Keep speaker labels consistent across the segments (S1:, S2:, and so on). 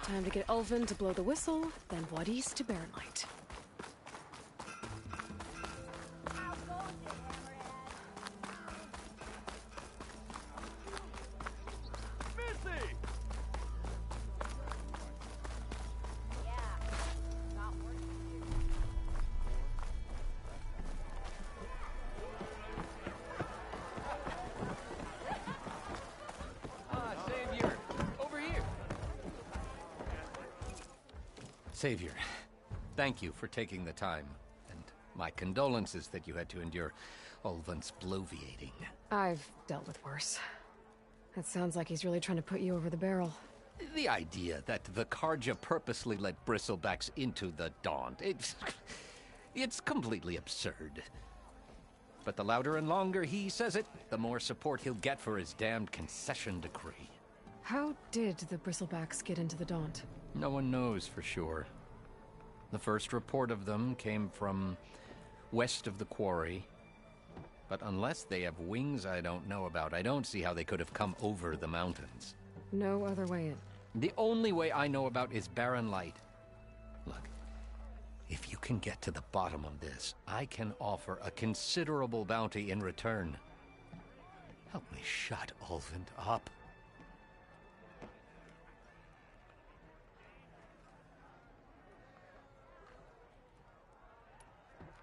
S1: Time to get Ulvin to blow the whistle, then Wadis to Baron Light.
S2: Savior, thank you for taking the time, and my condolences that you had to endure Ulvin's bloviating.
S1: I've dealt with worse. It sounds like he's really trying to put you over the barrel.
S2: The idea that the Karja purposely let bristlebacks into the Daunt, it's completely absurd. But the louder and longer he says it, the more support he'll get for his damned concession decree.
S1: How did the bristlebacks get into the Daunt?
S2: No one knows for sure. The first report of them came from west of the quarry. But unless they have wings I don't know about, I don't see how they could have come over the mountains.
S1: No other way in.
S2: The only way I know about is Baron Light. Look, if you can get to the bottom of this, I can offer a considerable bounty in return. Help me shut Ulvin up.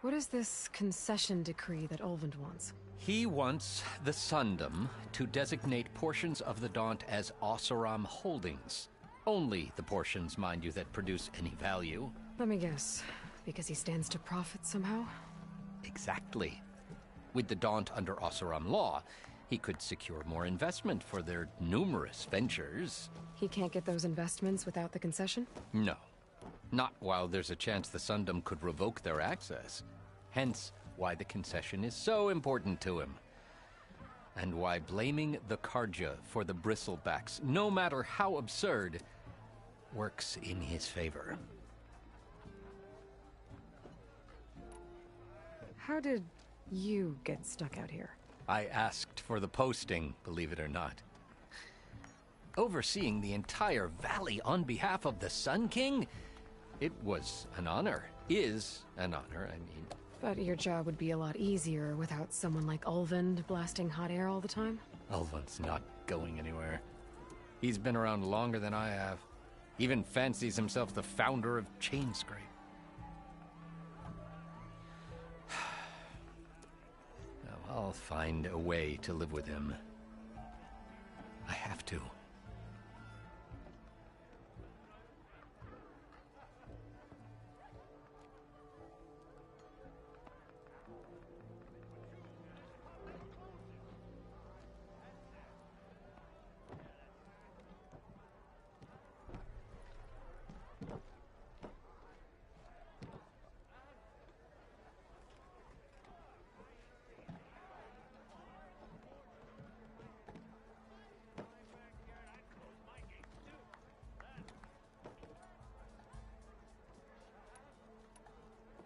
S1: What is this concession decree that Ulvin wants?
S2: He wants the Sundom to designate portions of the Daunt as Oseram holdings. Only the portions, mind you, that produce any value.
S1: Let me guess. Because he stands to profit somehow?
S2: Exactly. With the Daunt under Oseram law, he could secure more investment for their numerous ventures.
S1: He can't get those investments without the concession?
S2: No. Not while there's a chance the Sundom could revoke their access. Hence, why the concession is so important to him. And why blaming the Karja for the bristlebacks, no matter how absurd, works in his favor.
S1: How did you get stuck out here?
S2: I asked for the posting, believe it or not. Overseeing the entire valley on behalf of the Sun King? It was an honor. Is an honor, I mean.
S1: But your job would be a lot easier without someone like Ulvin blasting hot air all the time?
S2: Ulvin's not going anywhere. He's been around longer than I have. Even fancies himself the founder of Chainscrape. Now, I'll find a way to live with him. I have to.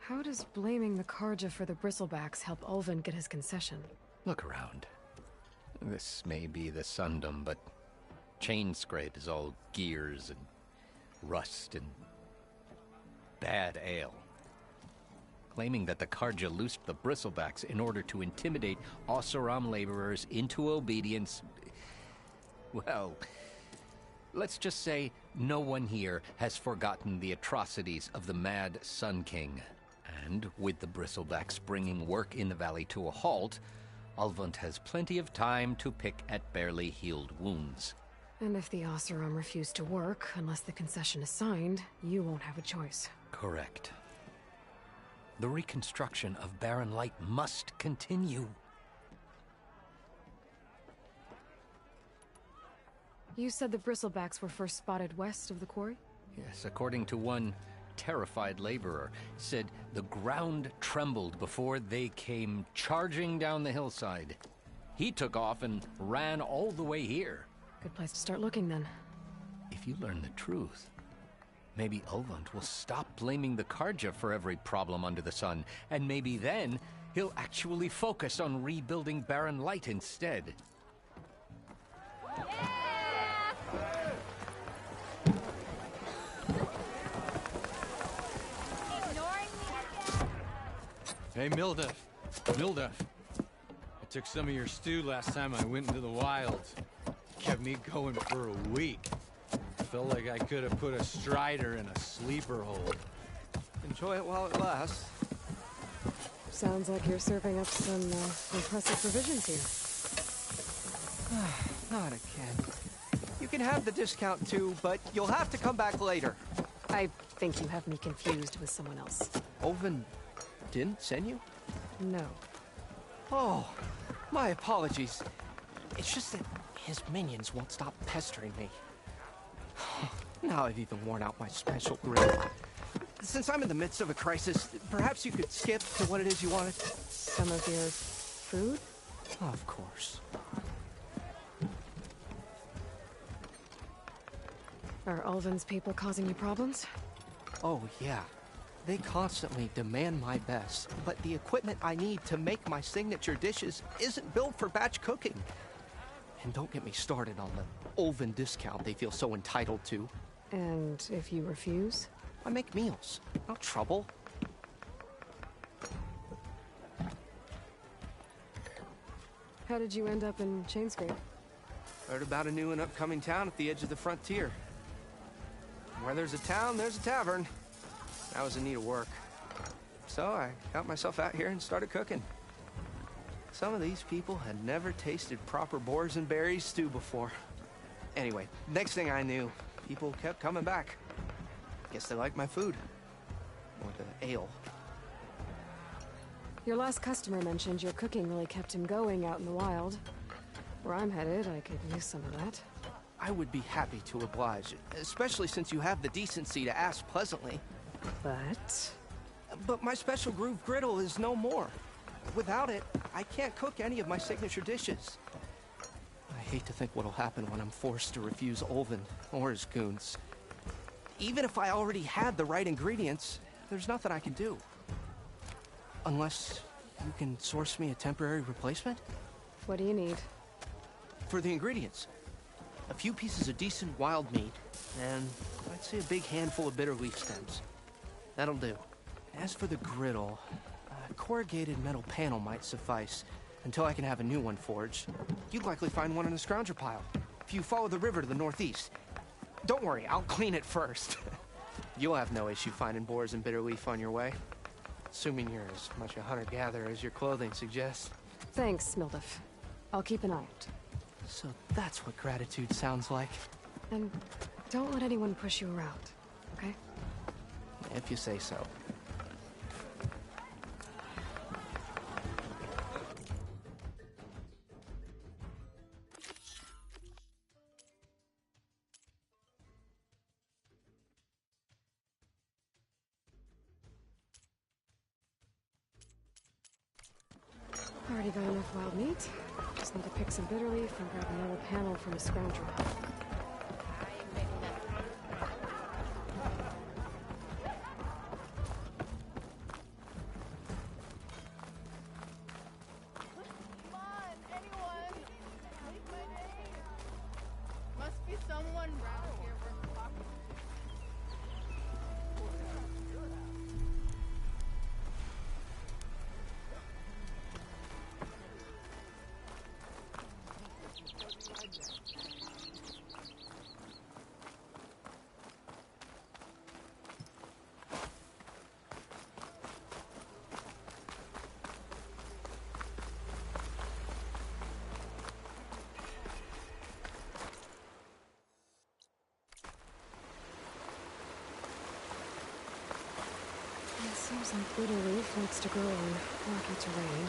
S1: How does blaming the Karja for the bristlebacks help Ulvin get his concession?
S2: Look around. This may be the Sundom, but Chainscrape is all gears and rust and bad ale. Claiming that the Karja loosed the bristlebacks in order to intimidate Oseram laborers into obedience. Well, let's just say no one here has forgotten the atrocities of the Mad Sun King. And with the bristlebacks bringing work in the valley to a halt, Ulvund has plenty of time to pick at barely healed wounds.
S1: And if the Oseram refuse to work, unless the concession is signed, you won't have a choice.
S2: Correct. The reconstruction of Baron Light must continue.
S1: You said the bristlebacks were first spotted west of the quarry?
S2: Yes, according to one terrified laborer, said the ground trembled before they came charging down the hillside. He took off and ran all the way here.
S1: Good place to start looking, then.
S2: If you learn the truth, maybe Ulvund will stop blaming the Karja for every problem under the sun, and maybe then he'll actually focus on rebuilding Baron Light instead.
S3: Hey, Milduff. Milduff. I took some of your stew last time I went into the wilds. Kept me going for a week. Felt like I could have put a strider in a sleeper hole.
S4: Enjoy it while it lasts.
S1: Sounds like you're serving up some impressive provisions here.
S4: Not again. You can have the discount too, but you'll have to come back later.
S1: I think you have me confused with someone else.
S4: Oven didn't send you?
S1: No.
S4: Oh, my apologies. It's just that his minions won't stop pestering me. Now I've even worn out my special grill. Since I'm in the midst of a crisis, perhaps you could skip to what it is you wanted?
S1: Some of your food?
S4: Of course.
S1: Are Ulvin's people causing you problems?
S4: Oh, yeah. They constantly demand my best, but the equipment I need to make my signature dishes isn't built for batch cooking. And don't get me started on the Ulvin discount they feel so entitled to.
S1: And if you refuse?
S4: I make meals. No trouble.
S1: How did you end up in Chainscrape?
S4: Heard about a new and upcoming town at the edge of the frontier. Where there's a town, there's a tavern. I was in need of work. So I got myself out here and started cooking. Some of these people had never tasted proper boars and berries stew before. Anyway, next thing I knew, people kept coming back. Guess they liked my food. Or the ale.
S1: Your last customer mentioned your cooking really kept him going out in the wild. Where I'm headed, I could use some of that.
S4: I would be happy to oblige, especially since you have the decency to ask pleasantly. But my special groove griddle is no more. Without it, I can't cook any of my signature dishes. I hate to think what'll happen when I'm forced to refuse Ulvin or his goons. Even if I already had the right ingredients, there's nothing I can do. Unless you can source me a temporary replacement?
S1: What do you need?
S4: For the ingredients, a few pieces of decent wild meat, and I'd say a big handful of bitter leaf stems. That'll do. As for the griddle, a corrugated metal panel might suffice until I can have a new one forged. You'd likely find one in a scrounger pile, if you follow the river to the northeast. Don't worry, I'll clean it first. You'll have no issue finding boars and bitter leaf on your way. Assuming you're as much a hunter-gatherer as your clothing suggests.
S1: Thanks, Milduff. I'll keep an eye out.
S4: So that's what gratitude sounds like.
S1: And don't let anyone push you around, okay?
S4: If you say so.
S1: Already got enough wild meat. Just need to pick some bitter leaf and grab another panel from a scrounger. Seems like bitter leaf likes to grow in rocky terrain.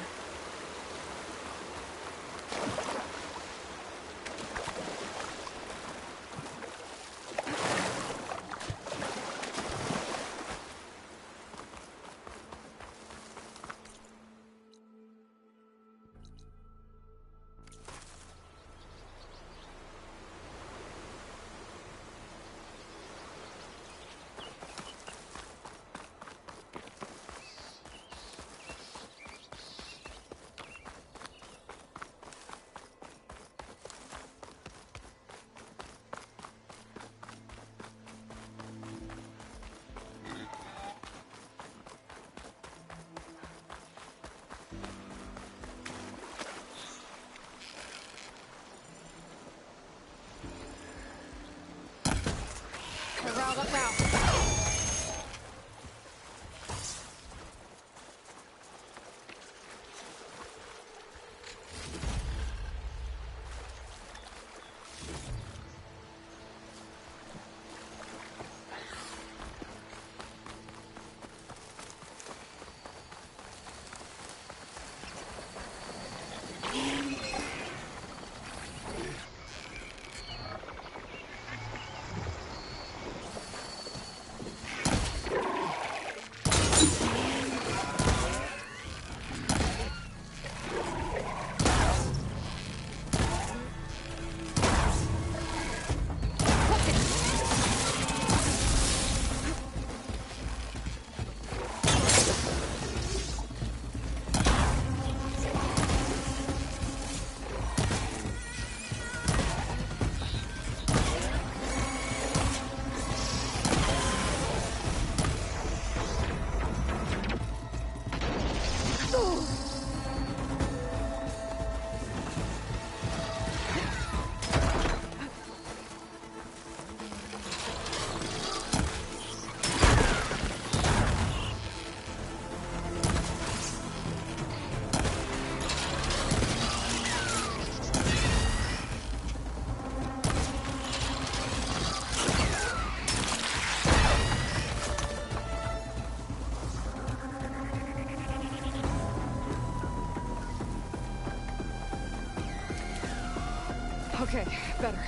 S1: riled up now. Okay, better.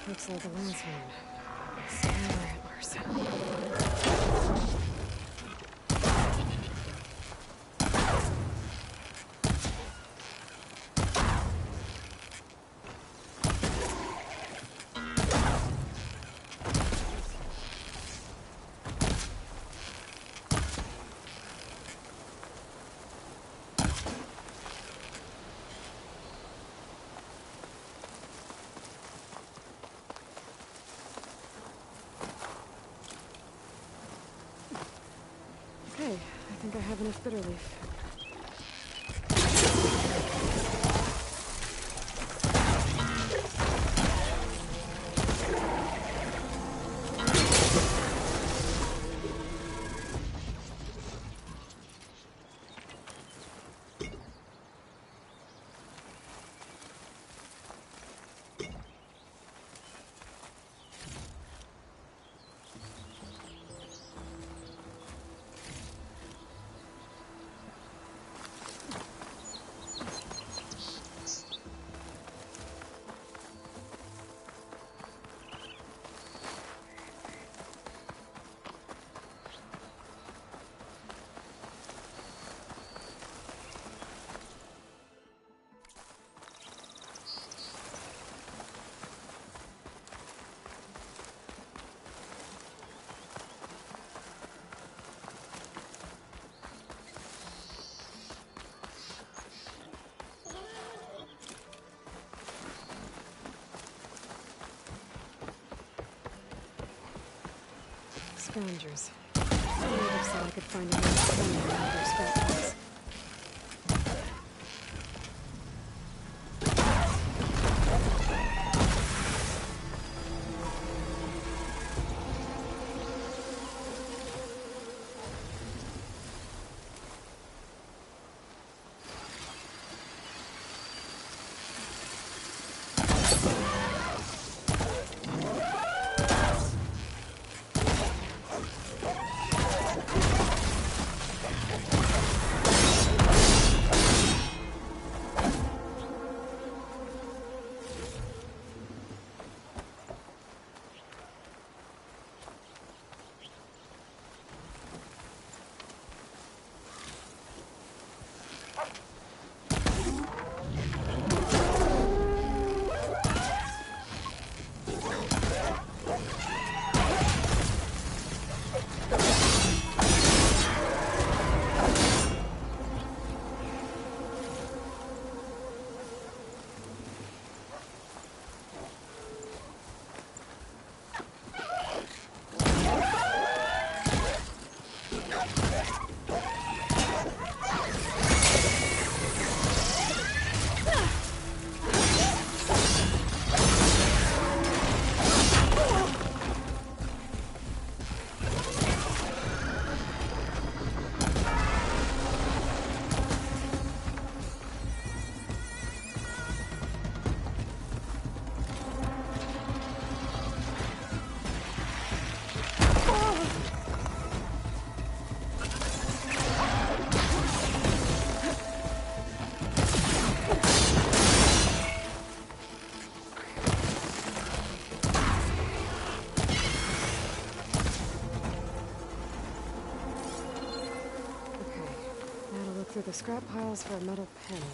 S1: Looks like a last one. Somewhere antlers. Okay, I think I have enough bitter leaf. Scavengers. The native said I could find a nice thing in their spare parts. through the scrap piles for a metal panel.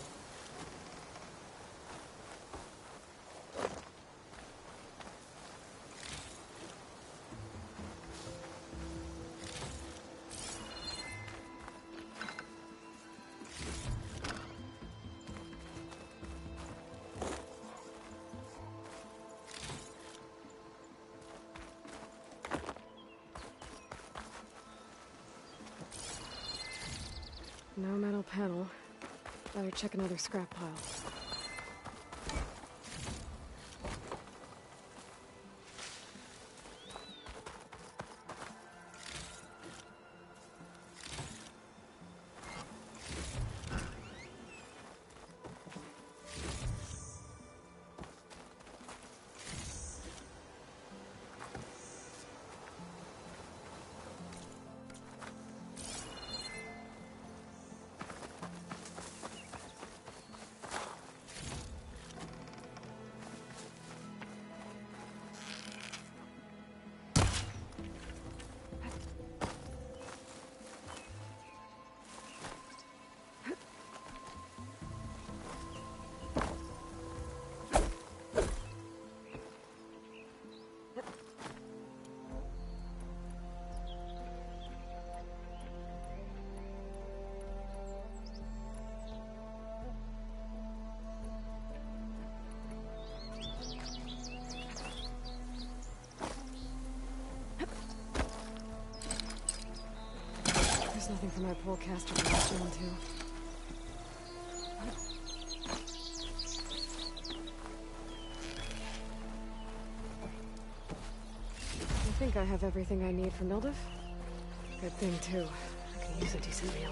S1: No metal panel. Better check another scrap pile. There's nothing for my polecaster to latch onto. I think I have everything I need for Mildif. Good thing, too. I can use a decent meal.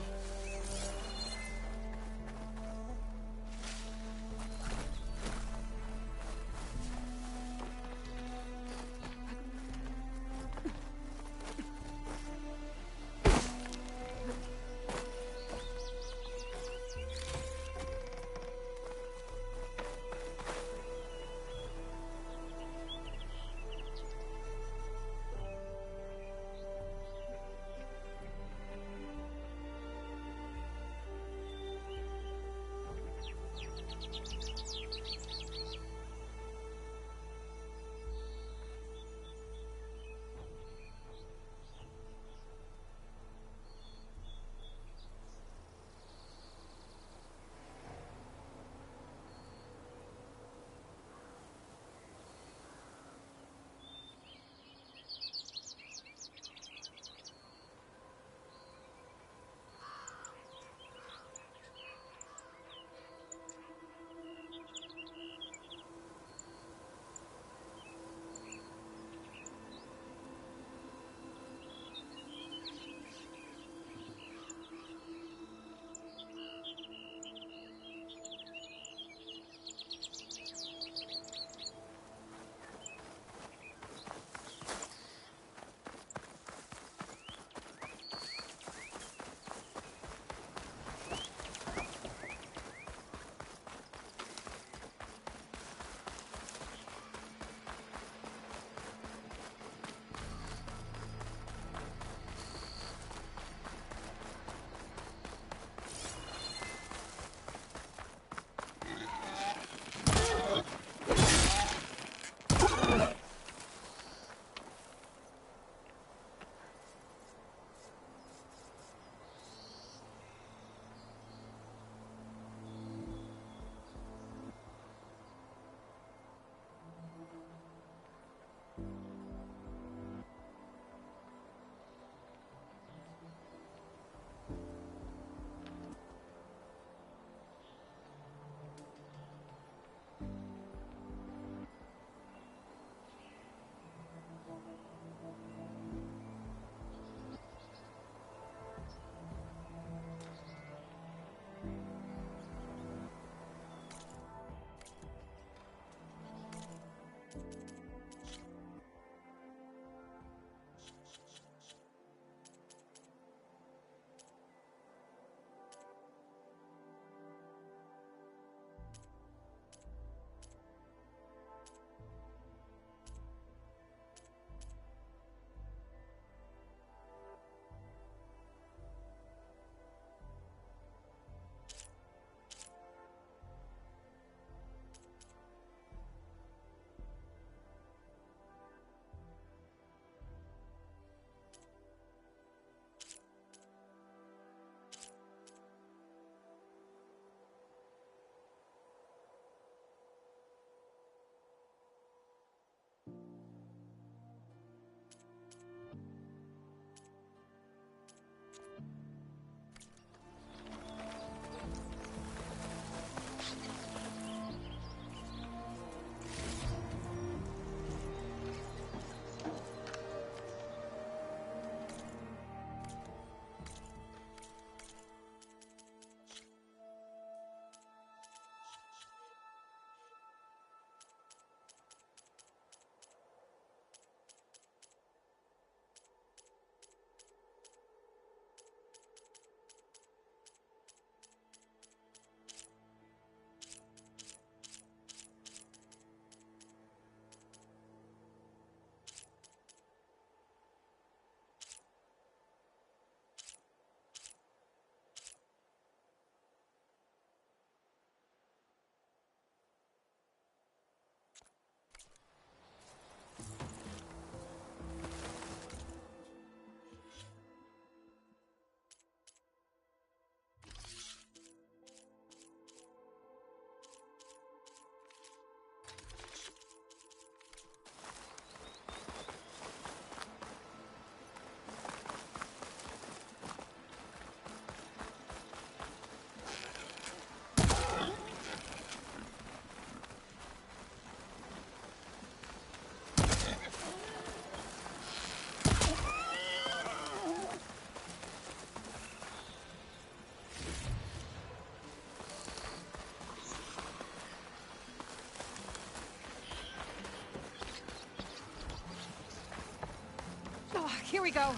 S1: Here we go.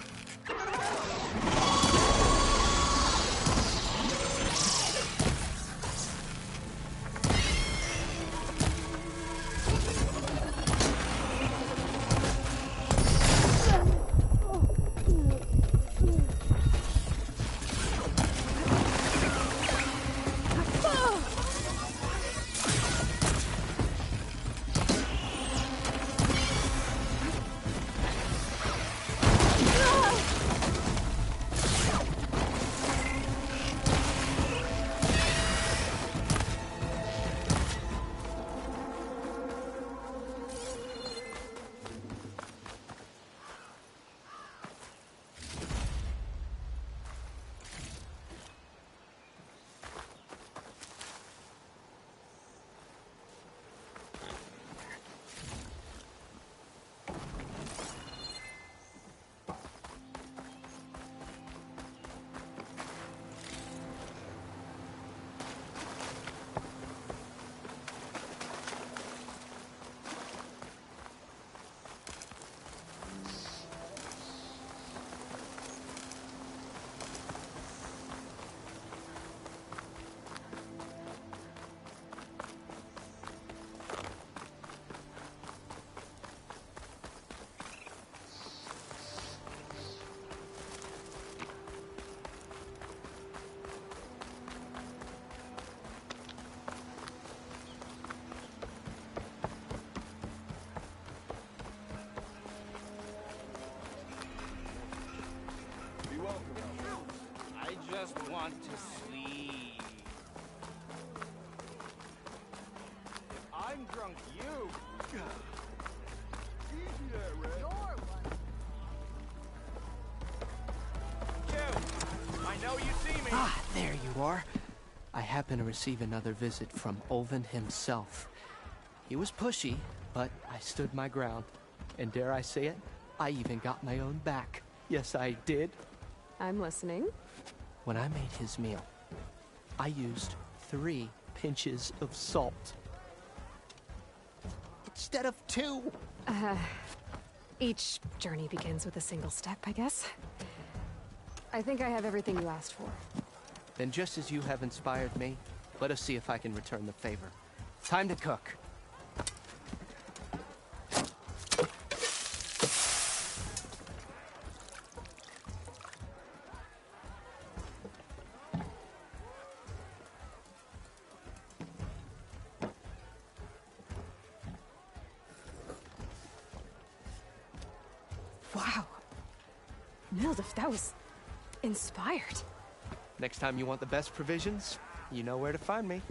S5: I just want to sleep. If I'm drunk, you. Easy there, Red. You're one. You! I know you see me.
S4: Ah, there you are. I happen to receive another visit from Olvin himself. He was pushy, but I stood my ground. And dare I say it, I even got my own back. Yes, I did.
S1: I'm listening.
S4: When I made his meal, I used 3 pinches of salt. Instead of 2.
S1: Each journey begins with a single step, I guess. I think I have everything you asked for.
S4: Then just as you have inspired me, let us see if I can return the favor. Time to cook.
S1: Wow. Nildif, that was inspired.
S4: Next time you want the best provisions, you know where to find me.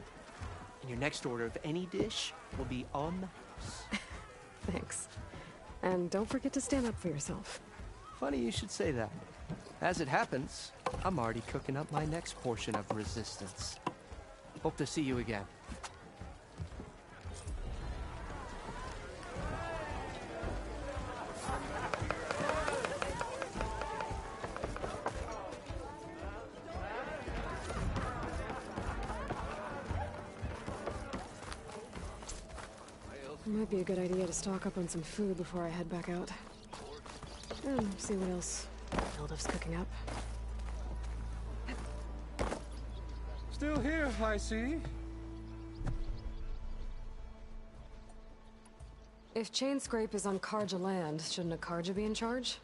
S4: And your next order of any dish will be on the house.
S1: Thanks. And don't forget to stand up for yourself.
S4: Funny you should say that. As it happens, I'm already cooking up my next portion of resistance. Hope to see you again.
S1: It might be a good idea to stock up on some food before I head back out. And see what else Nildif's cooking up.
S6: Still here, I see.
S1: If Chainscrape is on Karja land, shouldn't a Karja be in charge?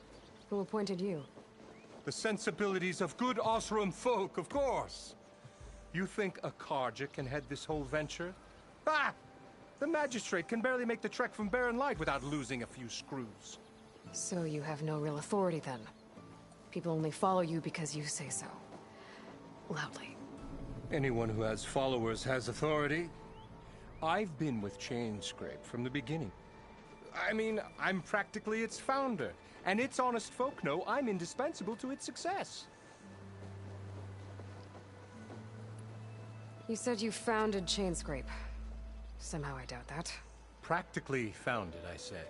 S1: Who appointed you?
S6: The sensibilities of good Osram folk, of course. You think a Karja can head this whole venture? Ah! The magistrate can barely make the trek from Barren Light without losing a few screws.
S1: So you have no real authority then? People only follow you because you say so. Loudly.
S6: Anyone who has followers has authority. I've been with Chainscrape from the beginning. I mean, I'm practically its founder, and its honest folk know I'm indispensable to its success.
S1: You said you founded Chainscrape. Somehow I doubt that.
S6: Practically founded, I said.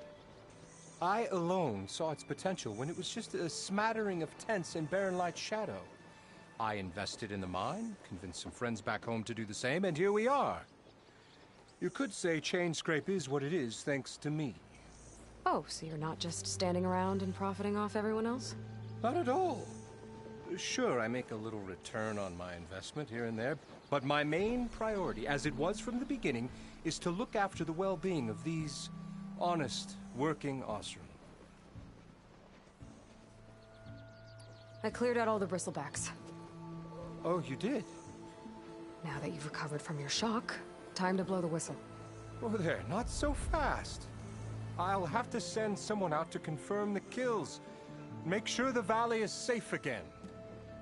S6: I alone saw its potential when it was just a smattering of tents in Barren Light's shadow. I invested in the mine, convinced some friends back home to do the same, and here we are. You could say Chainscrape is what it is thanks to me.
S1: Oh, so you're not just standing around and profiting off everyone else?
S6: Not at all. Sure, I make a little return on my investment here and there, but my main priority, as it was from the beginning, is to look after the well-being of these honest, working Osram.
S1: I cleared out all the bristlebacks.
S6: Oh, you did?
S1: Now that you've recovered from your shock, time to blow the whistle.
S6: Oh, there, not so fast. I'll have to send someone out to confirm the kills. Make sure the valley is safe again.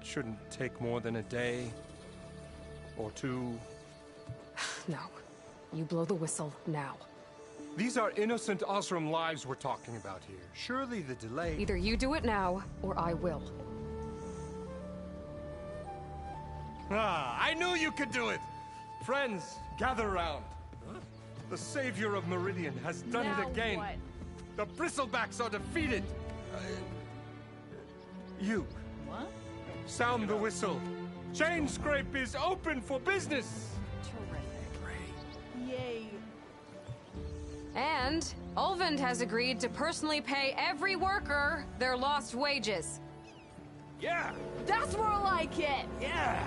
S6: Shouldn't take more than a day or two.
S1: No. You blow the whistle now.
S6: These are innocent Osram lives we're talking about here. Surely the delay...
S1: Either you do it now, or I will.
S6: Ah, I knew you could do it! Friends, gather round. The savior of Meridian has done
S5: Now
S6: it again.
S5: what?
S6: The bristlebacks are defeated. You,
S5: What?
S6: sound the whistle. Chainscrape is open for business.
S5: Terrific. Yay.
S1: And Ulvund has agreed to personally pay every worker their lost wages.
S6: Yeah,
S5: That's more like it.
S6: yeah.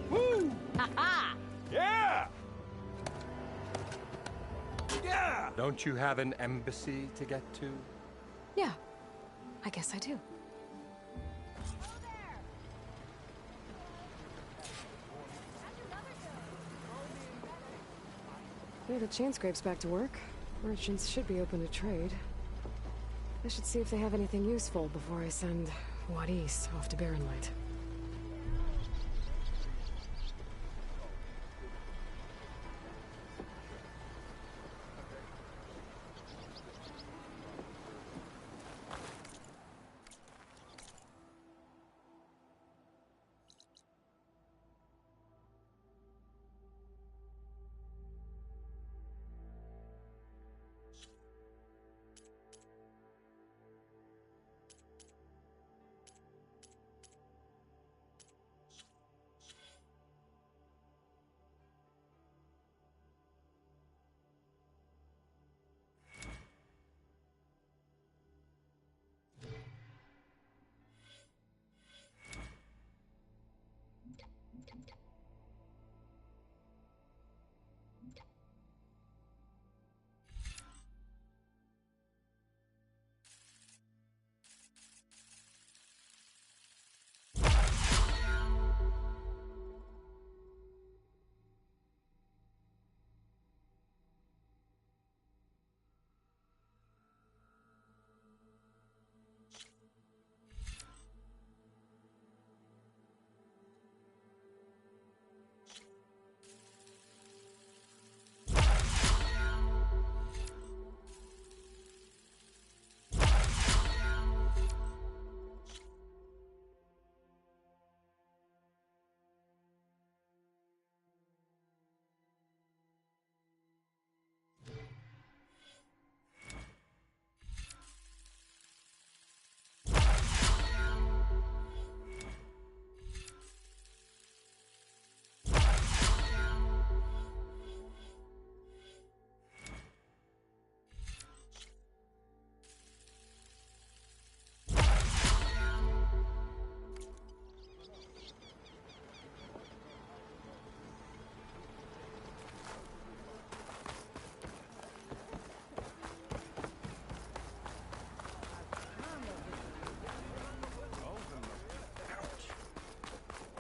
S6: Woo!
S5: Ha
S6: Yeah! Yeah! Don't you have an embassy to get to?
S1: Yeah, I guess I do. Yeah, the Chainscrape's back to work. Merchants should be open to trade. I should see if they have anything useful before I send Wadis off to Barren Light.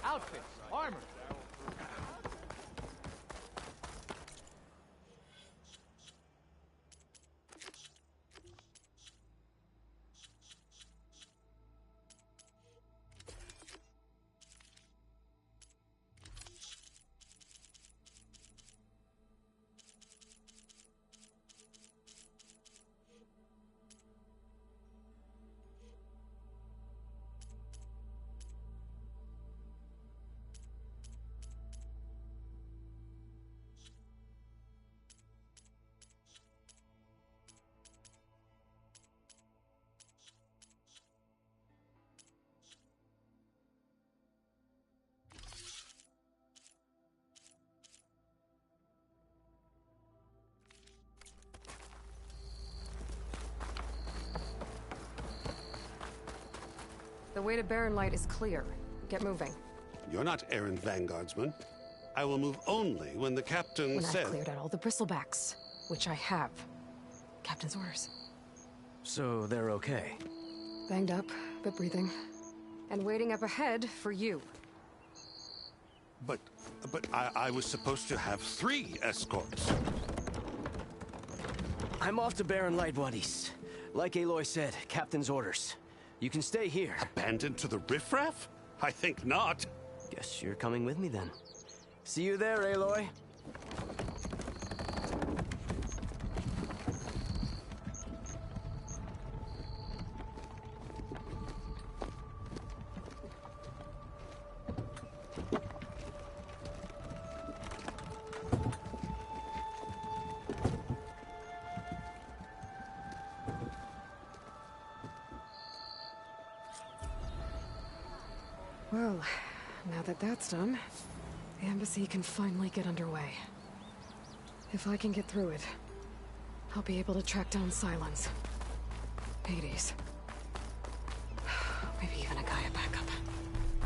S5: Outfits, armor.
S1: The way to Barren Light is clear. Get moving.
S7: You're not errand vanguardsman. I will move only when the captain
S1: When
S7: says...
S1: I've cleared out all the bristlebacks, which I have. Captain's orders.
S8: So they're okay?
S1: Banged up, but breathing. And waiting up ahead for you.
S7: But I was supposed to have 3 escorts.
S8: I'm off to Barren Light, Wadis. Like Aloy said, Captain's orders. You can stay here.
S7: Abandoned to the riffraff? I think not.
S8: Guess you're coming with me then. See you there, Aloy.
S1: Well, now that that's done, the embassy can finally get underway. If I can get through it, I'll be able to track down Silence. Hades. Maybe even a Gaia backup.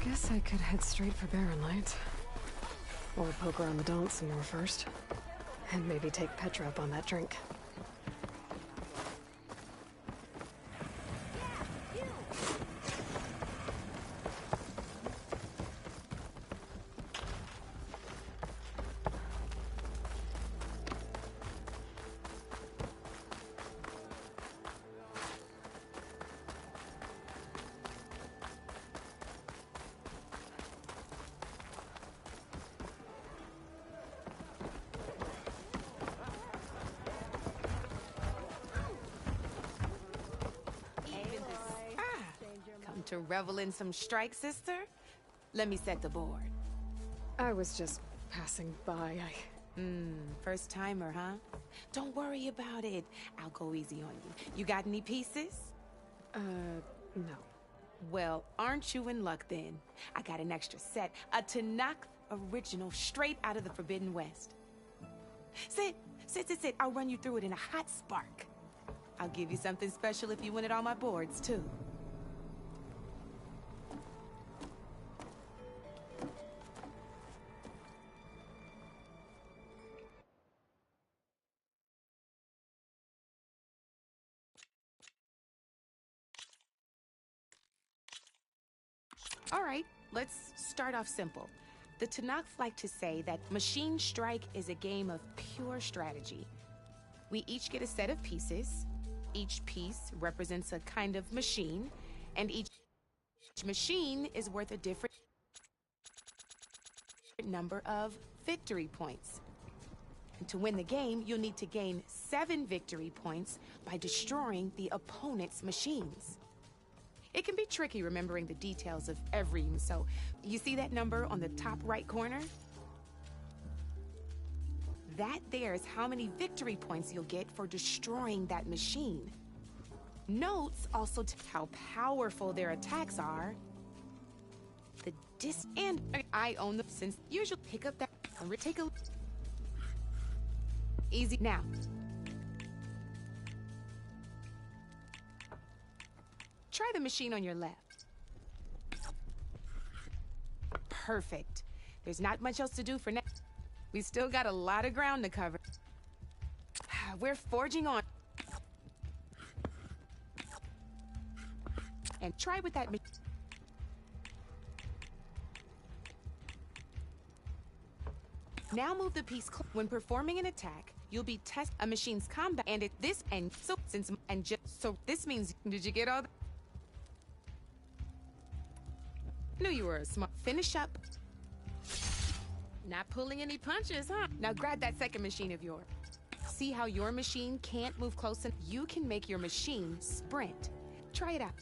S1: Guess I could head straight for Barren Light. Or poke around the Daunt some more first. And maybe take Petra up on that drink.
S9: To revel in some strike, sister? Let me set the board.
S1: I was just passing by.
S9: First timer, huh? Don't worry about it. I'll go easy on you. You got any pieces?
S1: No.
S9: Well, aren't you in luck then? I got an extra set, a Tanakh original straight out of the Forbidden West. Sit. I'll run you through it in a hot spark. I'll give you something special if you win it on my boards, too. All right, let's start off simple. The Tanakh like to say that Machine Strike is a game of pure strategy. We each get a set of pieces. Each piece represents a kind of machine, and each machine is worth a different number of victory points. And to win the game, you'll need to gain 7 victory points by destroying the opponent's machines. It can be tricky remembering the details of every, so you see that number on the top right corner? That there is how many victory points you'll get for destroying that machine. Notes also how powerful their attacks are. And I own them since usually pick up that and take a easy now. Try the machine on your left. Perfect. There's not much else to do for now. We still got a lot of ground to cover. We're forging on. And try with that machine. Now move the piece. When performing an attack, you'll be test a machine's combat, and so this means. Did you get all that? Knew you were a smart. Finish up. Not pulling any punches, huh? Now grab that second machine of yours. See how your machine can't move close and you can make your machine sprint. Try it out.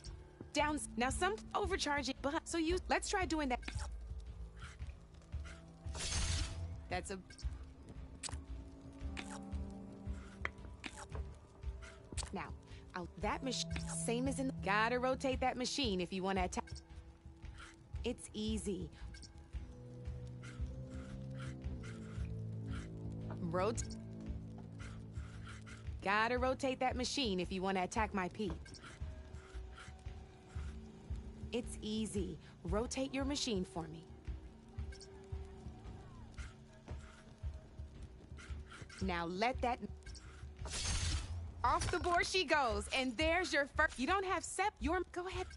S9: Down. Now some overcharging, but let's try doing that. That's a. Now, that machine, same as in. Gotta rotate that machine if you want to attack. It's easy. Gotta rotate that machine if you want to attack my piece. It's easy. Rotate your machine for me. Now let that... Off the board she goes, and there's your first... You don't have Go ahead.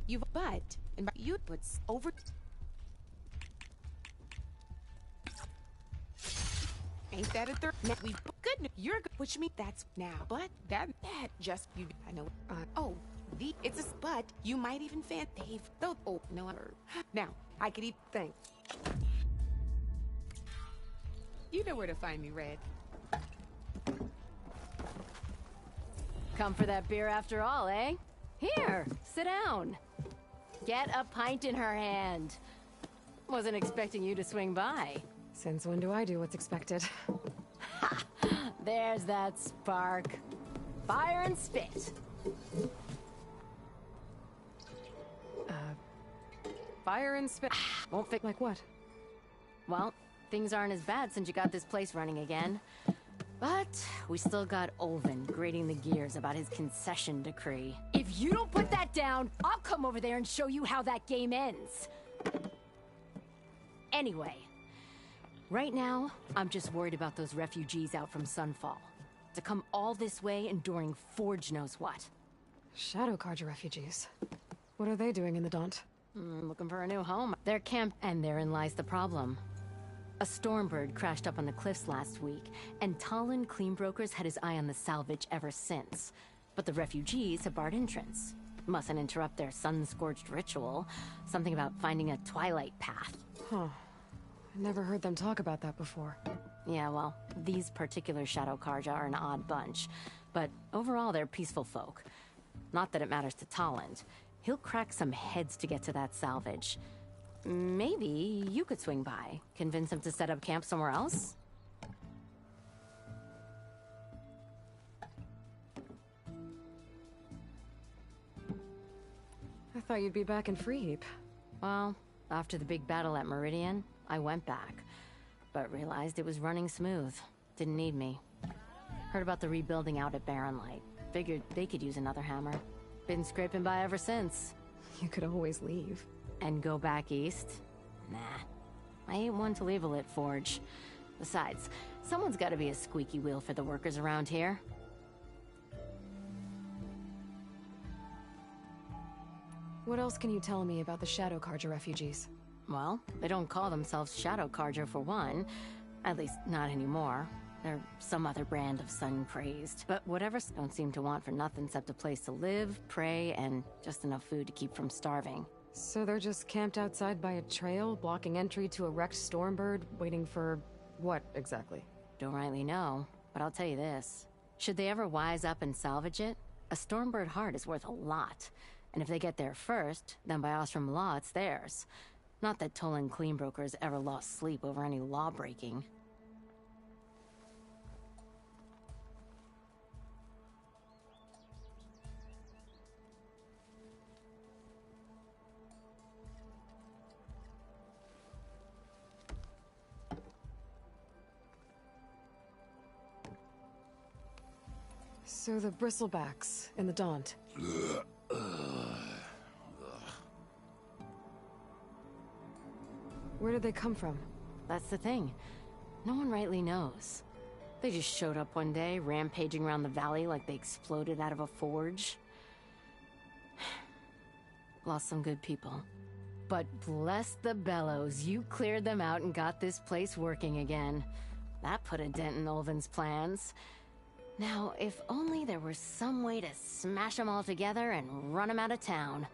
S9: You put over... Ain't that a third? We good. You're good. Which means that's now. But that just you. I know. It's a but you might even fan Dave. Though. Oh no. Now I could eat.
S1: Thanks.
S9: You know where to find me, Red.
S10: Come for that beer after all, eh? Here, sit down. Get a pint in her hand. Wasn't expecting you to swing by.
S1: Since when do I do what's expected?
S10: Ha! There's that spark. Fire and spit.
S1: Fire and spit. Won't fit like what?
S10: Well, things aren't as bad since you got this place running again. But we still got Olvin grating the gears about his concession decree. If you don't put that down, I'll come over there and show you how that game ends. Anyway, right now, I'm just worried about those refugees out from Sunfall. To come all this way enduring Forge knows what.
S1: Shadow Carja refugees. What are they doing in the Daunt?
S10: Looking for a new home. Their camp, and therein lies the problem. A Stormbird crashed up on the cliffs last week, and Talon Cleanbrokers had his eye on the salvage ever since. But the refugees have barred entrance. Mustn't interrupt their sun-scorched ritual. Something about finding a twilight path.
S1: Huh. I never heard them talk about that before.
S10: Yeah, well, these particular Shadow Carja are an odd bunch. But overall, they're peaceful folk. Not that it matters to Talon. He'll crack some heads to get to that salvage. Maybe you could swing by, convince him to set up camp somewhere else?
S1: I thought you'd be back in Freeheap.
S10: Well, after the big battle at Meridian, I went back, but realized it was running smooth. Didn't need me. Heard about the rebuilding out at Barren Light. Figured they could use another hammer. Been scraping by ever since.
S1: You could always leave.
S10: And go back east? Nah. I ain't one to leave a lit forge. Besides, someone's gotta be a squeaky wheel for the workers around here.
S1: What else can you tell me about the Shadow Carja refugees?
S10: Well, they don't call themselves Shadow Carja for one. At least, not anymore. They're some other brand of sun-crazed. But whatever, don't seem to want for nothing except a place to live, pray, and just enough food to keep from starving.
S1: So they're just camped outside by a trail, blocking entry to a wrecked Stormbird, waiting for... what, exactly?
S10: Don't rightly know, but I'll tell you this. Should they ever wise up and salvage it, a Stormbird heart is worth a lot. And if they get there first, then by Ostrom law, it's theirs. Not that Tolan Cleanbrokers ever lost sleep over any law-breaking.
S1: So the bristlebacks in the Daunt. Where did they come from?
S10: That's the thing. No one rightly knows. They just showed up one day, rampaging around the valley like they exploded out of a forge. Lost some good people. But bless the bellows, you cleared them out and got this place working again. That put a dent in Olvin's plans. Now, if only there were some way to smash them all together and run them out of town.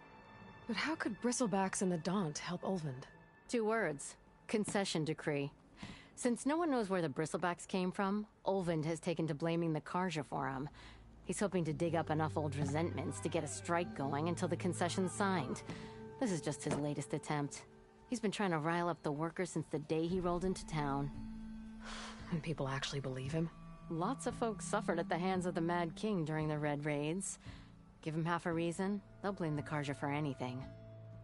S1: But how could bristlebacks in the Daunt help Olvind?
S10: 2 words. Concession decree. Since no one knows where the bristlebacks came from, Olvind has taken to blaming the Carja for him. He's hoping to dig up enough old resentments to get a strike going until the concession's signed. This is just his latest attempt. He's been trying to rile up the workers since the day he rolled into town.
S1: And people actually believe him?
S10: Lots of folks suffered at the hands of the Mad King during the Red Raids. Give him half a reason, they'll blame the Carja for anything.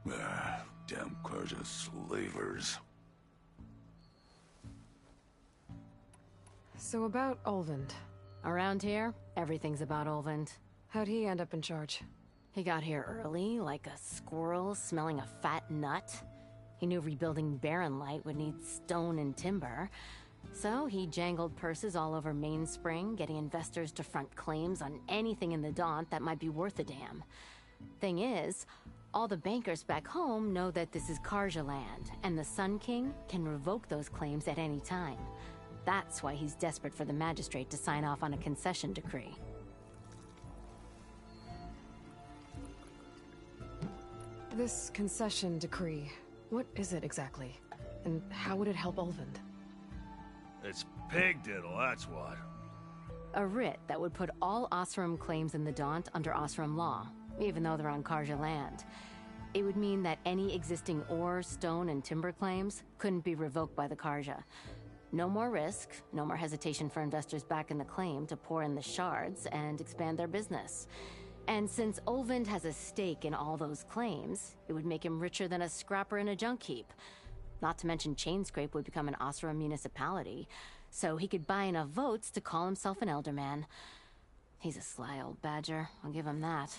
S7: Damn Carja slavers.
S1: So about Olvind.
S10: Around here, everything's about Olvind.
S1: How'd he end up in charge?
S10: He got here early, like a squirrel smelling a fat nut. He knew rebuilding Barren Light would need stone and timber. So he jangled purses all over Mainspring, getting investors to front claims on anything in the Daunt that might be worth a damn. Thing is, all the bankers back home know that this is Karja land, and the Sun King can revoke those claims at any time. That's why he's desperate for the magistrate to sign off on a concession decree.
S1: This concession decree, what is it exactly? And how would it help Ulvund?
S11: It's pig diddle, that's what.
S10: A writ that would put all Osram claims in the Daunt under Osram law, even though they're on Karja land. It would mean that any existing ore, stone, and timber claims couldn't be revoked by the Karja. No more risk, no more hesitation for investors back in the claim to pour in the shards and expand their business. And since Ulvund has a stake in all those claims, it would make him richer than a scrapper in a junk heap. Not to mention Chainscrape would become an Osram municipality, so he could buy enough votes to call himself an elderman. He's a sly old badger, I'll give him that.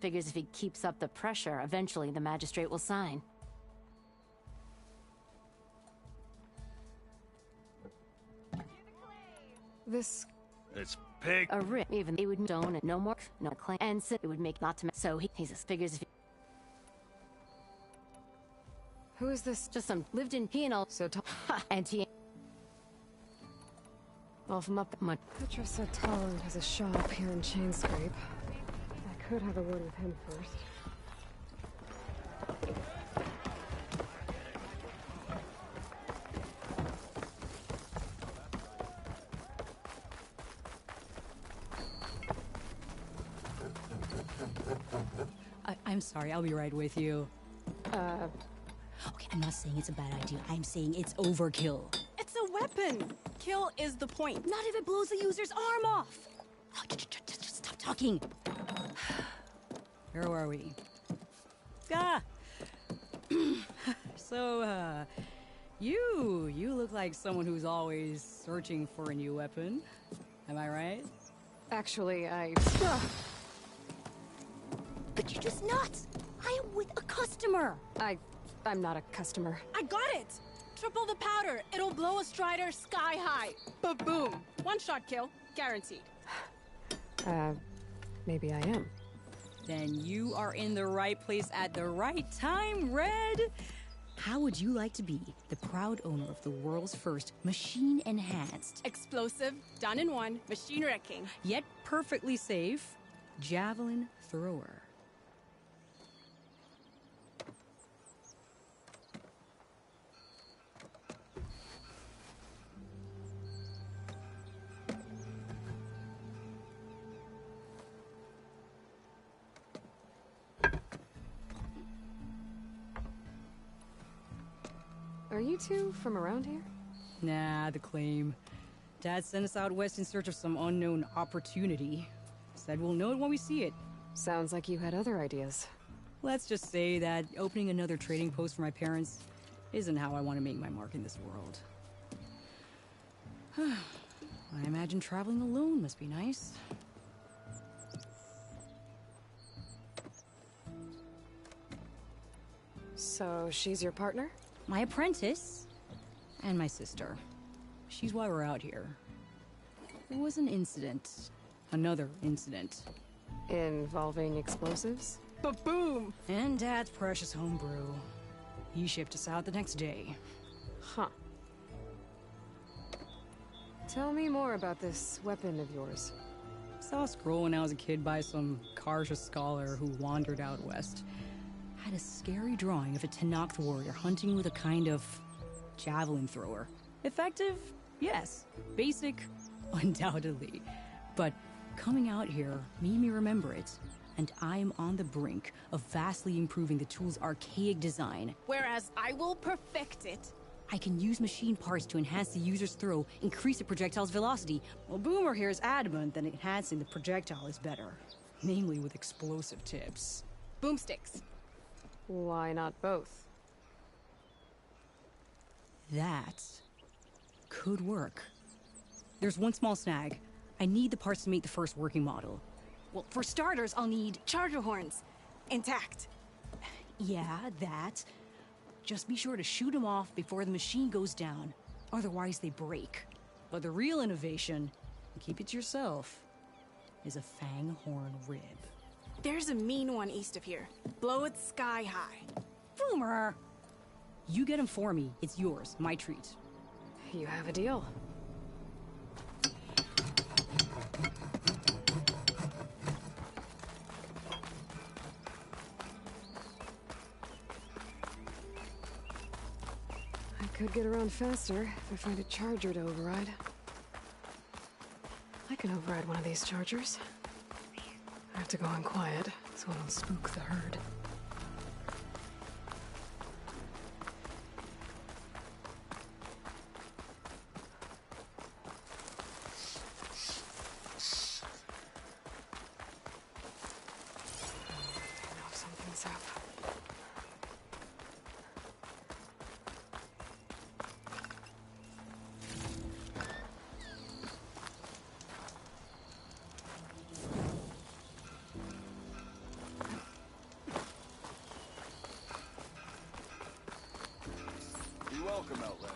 S10: Figures if he keeps up the pressure, eventually the magistrate will sign.
S1: This...
S11: It's pig...
S10: A writ, even it would stone and no more, no claim, and so it would make not to... So he's a figures if he...
S1: Who is this?
S10: Just some lived in he and all...
S1: So tall.
S10: And he...
S1: Well, from up... Petra said Toland has a shop here in Chainscrape. I could have a word with him first.
S12: I'm sorry, I'll be right with you.
S5: Okay, I'm not saying it's a bad idea. I'm saying it's overkill.
S13: It's a weapon. Kill is the point. Not if it blows the user's arm off.
S5: Oh, just stop talking.
S12: Where were we? Ah! So, you look like someone who's always searching for a new weapon. Am I right?
S1: Actually,
S5: But you're just nuts. I am with a customer.
S1: I'm not a customer.
S13: I got it. Triple the powder. It'll blow a Strider sky high. Ba-boom. One shot kill. Guaranteed.
S1: Maybe I am.
S12: Then you are in the right place at the right time, Red. How would you like to be the proud owner of the world's first machine-enhanced,
S13: Explosive, done in one, machine wrecking,
S12: yet perfectly safe, javelin thrower?
S1: Are you two from around here?
S12: Nah, the claim. Dad sent us out west in search of some unknown opportunity. Said we'll know it when we see it.
S1: Sounds like you had other ideas.
S12: Let's just say that opening another trading post for my parents isn't how I want to make my mark in this world. I imagine traveling alone must be nice.
S1: So she's your partner?
S12: My apprentice and my sister. She's why we're out here. There was an incident. Another incident.
S1: Involving explosives?
S13: ba-boom.
S12: And Dad's precious homebrew. He shipped us out the next day.
S1: Huh. Tell me more about this weapon of yours.
S12: Saw a scroll when I was a kid by some Karja scholar who wandered out west. Had a scary drawing of a Tenakth warrior hunting with a kind of javelin thrower. Effective? Yes. Basic? Undoubtedly. But coming out here made me remember it, and I am on the brink of vastly improving the tool's archaic design.
S13: Whereas I will perfect it.
S12: I can use machine parts to enhance the user's throw, increase the projectile's velocity. Well, Boomer here is adamant that enhancing the projectile is better. Namely with explosive tips.
S13: Boomsticks.
S1: Why not both?
S12: That could work. There's one small snag. I need the parts to make the first working model.
S13: Well, for starters, I'll need charger horns. Intact.
S12: Yeah, that. Just be sure to shoot them off before the machine goes down. Otherwise, they break. But the real innovation, and keep it to yourself, is a fang horn rib.
S13: There's a mean one east of here. Blow it sky high.
S12: Boomer! You get him for me. It's yours. My treat.
S1: You have a deal. I could get around faster if I find a charger to override. I can override one of these chargers. I have to go in quiet, so I don't spook the herd. I know something's up.
S11: You're welcome, Outlander.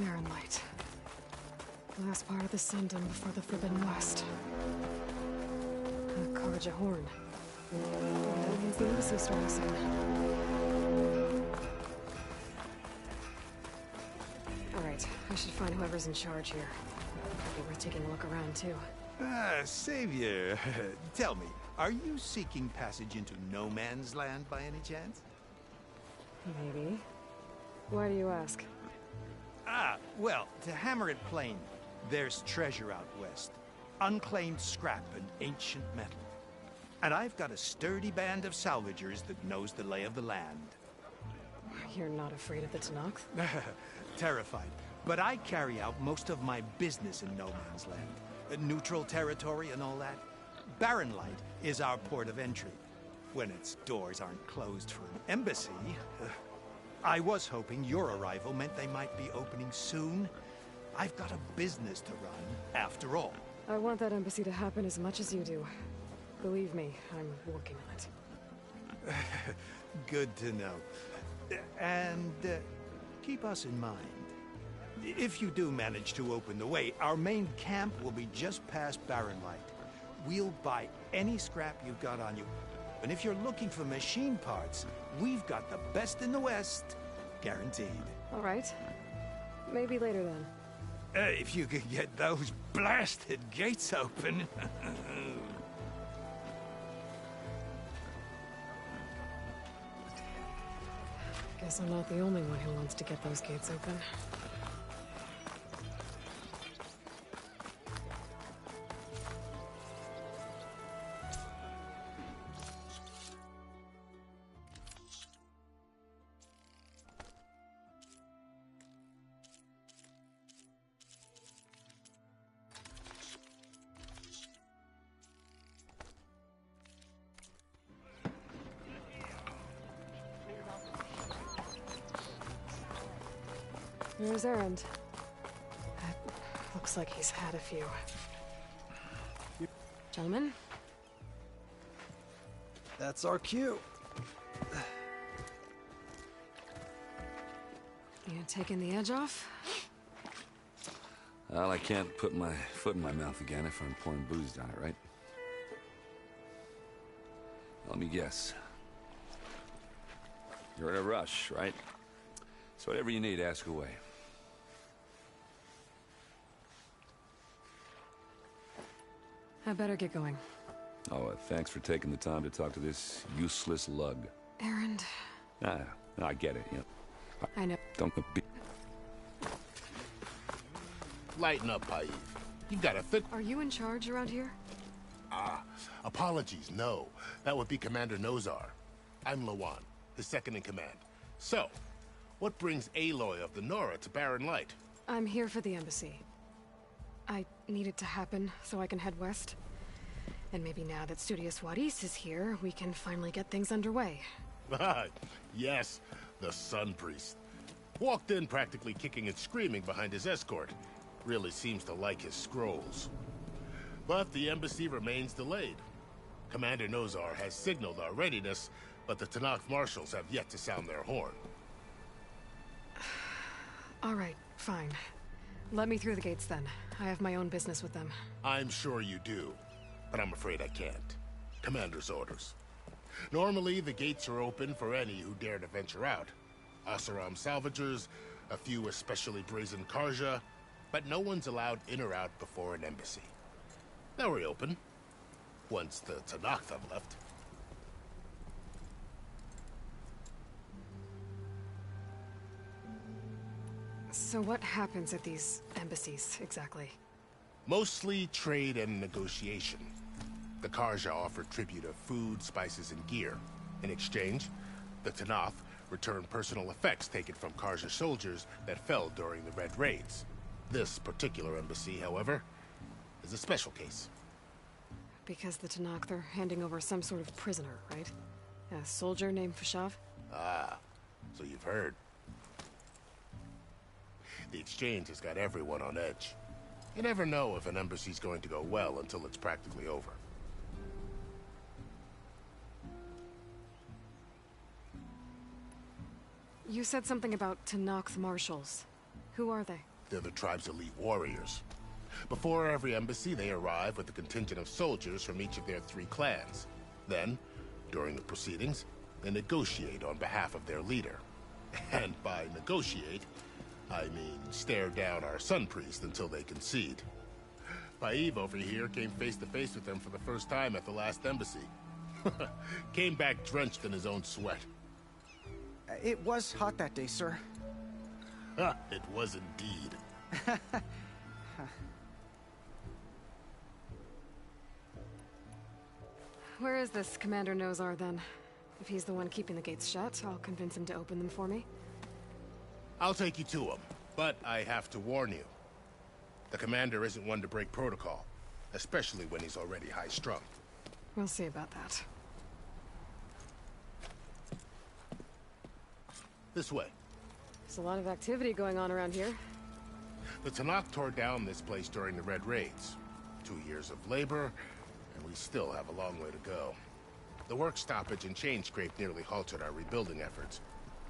S1: Barren Light. Last part of the Sundom before the Forbidden West. A Karja horn. That means the embassy starting soon. Alright, I should find whoever's in charge here. Maybe worth taking a look around, too.
S14: Savior, tell me, are you seeking passage into no man's land by any chance?
S1: Maybe. Why do you ask?
S14: Well, to hammer it plain, there's treasure out west. Unclaimed scrap and ancient metal. And I've got a sturdy band of salvagers that knows the lay of the land.
S1: You're not afraid of the Tenakth?
S14: Terrified. But I carry out most of my business in no man's land. Neutral territory and all that. Barren Light is our port of entry. When its doors aren't closed for an embassy. I was hoping your arrival meant they might be opening soon. I've got a business to run, after all.
S1: I want that embassy to happen as much as you do. Believe me, I'm working on it.
S14: Good to know. And keep us in mind. If you do manage to open the way, our main camp will be just past Barren Light. We'll buy any scrap you've got on you. And if you're looking for machine parts, we've got the best in the West. Guaranteed.
S1: All right. Maybe later then.
S14: If you could get those blasted gates open.
S1: Guess I'm not the only one who wants to get those gates open. Here's Erend. Looks like he's had a few. Gentlemen?
S8: That's our cue.
S1: You taking the edge off?
S15: Well, I can't put my foot in my mouth again if I'm pouring booze down it, right? Let me guess. You're in a rush, right? So whatever you need, ask away.
S1: I better get going.
S15: Oh, thanks for taking the time to talk to this useless lug.
S1: Erend.
S15: I get it, yeah.
S1: I know.
S15: Don't be...
S16: Lighten up, Paif. You've got a thick...
S1: Are you in charge around here?
S16: Apologies, no. That would be Commander Nozar. I'm Lawan, his second in command. So, what brings Aloy of the Nora to Barren Light?
S1: I'm here for the embassy. I need it to happen so I can head west. And maybe now that Studious Wadis is here, we can finally get things underway.
S16: Yes, the Sun Priest. Walked in practically kicking and screaming behind his escort. Really seems to like his scrolls. But the embassy remains delayed. Commander Nozar has signaled our readiness, but the Tenakth marshals have yet to sound their horn.
S1: All right, fine. Let me through the gates then. I have my own business with them.
S16: I'm sure you do, but I'm afraid I can't. Commander's orders. Normally, the gates are open for any who dare to venture out. Asaram salvagers, a few especially brazen Karja, but no one's allowed in or out before an embassy. They'll reopen, once the Tenakth have left.
S1: So what happens at these embassies, exactly?
S16: Mostly trade and negotiation. The Karja offer tribute of food, spices, and gear. In exchange, the Tenakth return personal effects taken from Karja soldiers that fell during the Red Raids. This particular embassy, however, is a special case.
S1: Because the Tenakth are handing over some sort of prisoner, right? A soldier named Fashav?
S16: Ah, so you've heard. The exchange has got everyone on edge. You never know if an embassy's going to go well until it's practically over.
S1: You said something about Tenakth marshals. Who are they?
S16: They're the tribe's elite warriors. Before every embassy, they arrive with a contingent of soldiers from each of their 3 clans. Then, during the proceedings, they negotiate on behalf of their leader. And by negotiate, I mean stare down our sun priest until they concede. Paiv over here came face to face with them for the first time at the last embassy. Came back drenched in his own sweat.
S17: It was hot that day, sir.
S16: It was indeed.
S1: Where is this Commander Nozar, then? If he's the one keeping the gates shut, I'll convince him to open them for me.
S16: I'll take you to him, but I have to warn you. The commander isn't one to break protocol, especially when he's already high-strung.
S1: We'll see about that.
S16: This way.
S1: There's a lot of activity going on around here.
S16: The Tanakh tore down this place during the Red Raids. 2 years of labor, and we still have a long way to go. The work stoppage and chain scrape nearly halted our rebuilding efforts.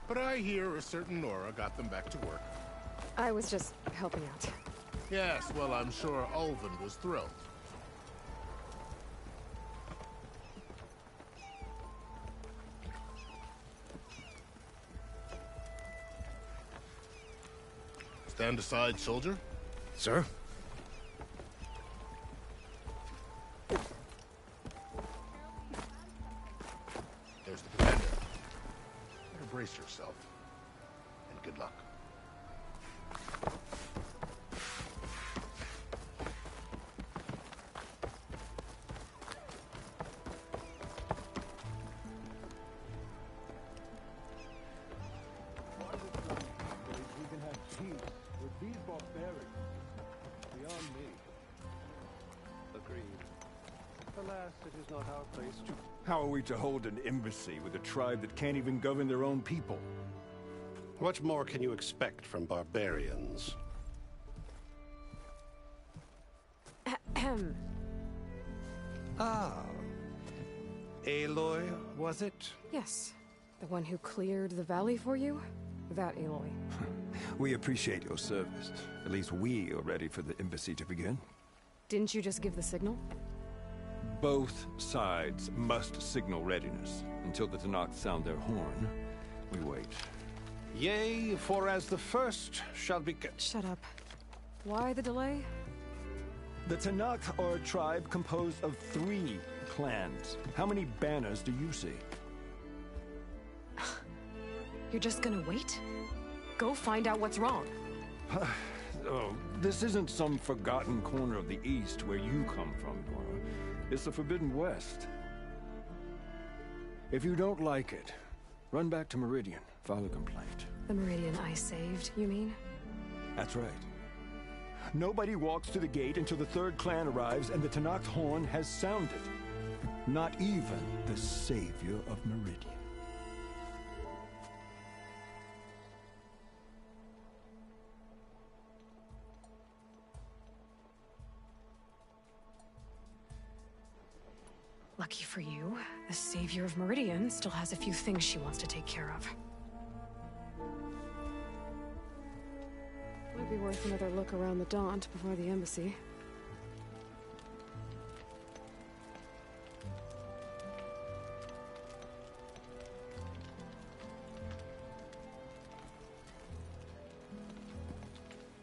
S16: But I hear a certain Nora got them back to work.
S1: I was just helping out.
S16: Yes, well, I'm sure Ulvin was thrilled. Stand aside, soldier.
S8: Sir?
S16: There's the commander. Better brace yourself. And good luck.
S18: We can have peace with these barbarians. Beyond me. Agreed. Alas, it is not our place to...
S19: How are we to hold an embassy with a tribe that can't even govern their own people?
S7: What more can you expect from barbarians?
S1: Ahem.
S19: Ah. Aloy, was it?
S1: Yes. The one who cleared the valley for you? That Aloy.
S19: We appreciate your service. At least we are ready for the embassy to begin.
S1: Didn't you just give the signal?
S19: Both sides must signal readiness. Until the Tanakh sound their horn, we wait.
S7: Yea, for as the first shall be...
S1: Shut up. Why the delay?
S19: The Tanakh are a tribe composed of 3 clans. How many banners do you see?
S1: You're just gonna wait? Go find out what's wrong.
S19: Oh, this isn't some forgotten corner of the East where you come from, Nora. It's the Forbidden West. If you don't like it, run back to Meridian, file a complaint.
S1: The Meridian I saved, you mean?
S19: That's right. Nobody walks to the gate until the 3rd clan arrives and the Tanakh's horn has sounded. Not even the savior of Meridian.
S1: Lucky for you, the savior of Meridian still has a few things she wants to take care of. Might be worth another look around the Daunt before the embassy.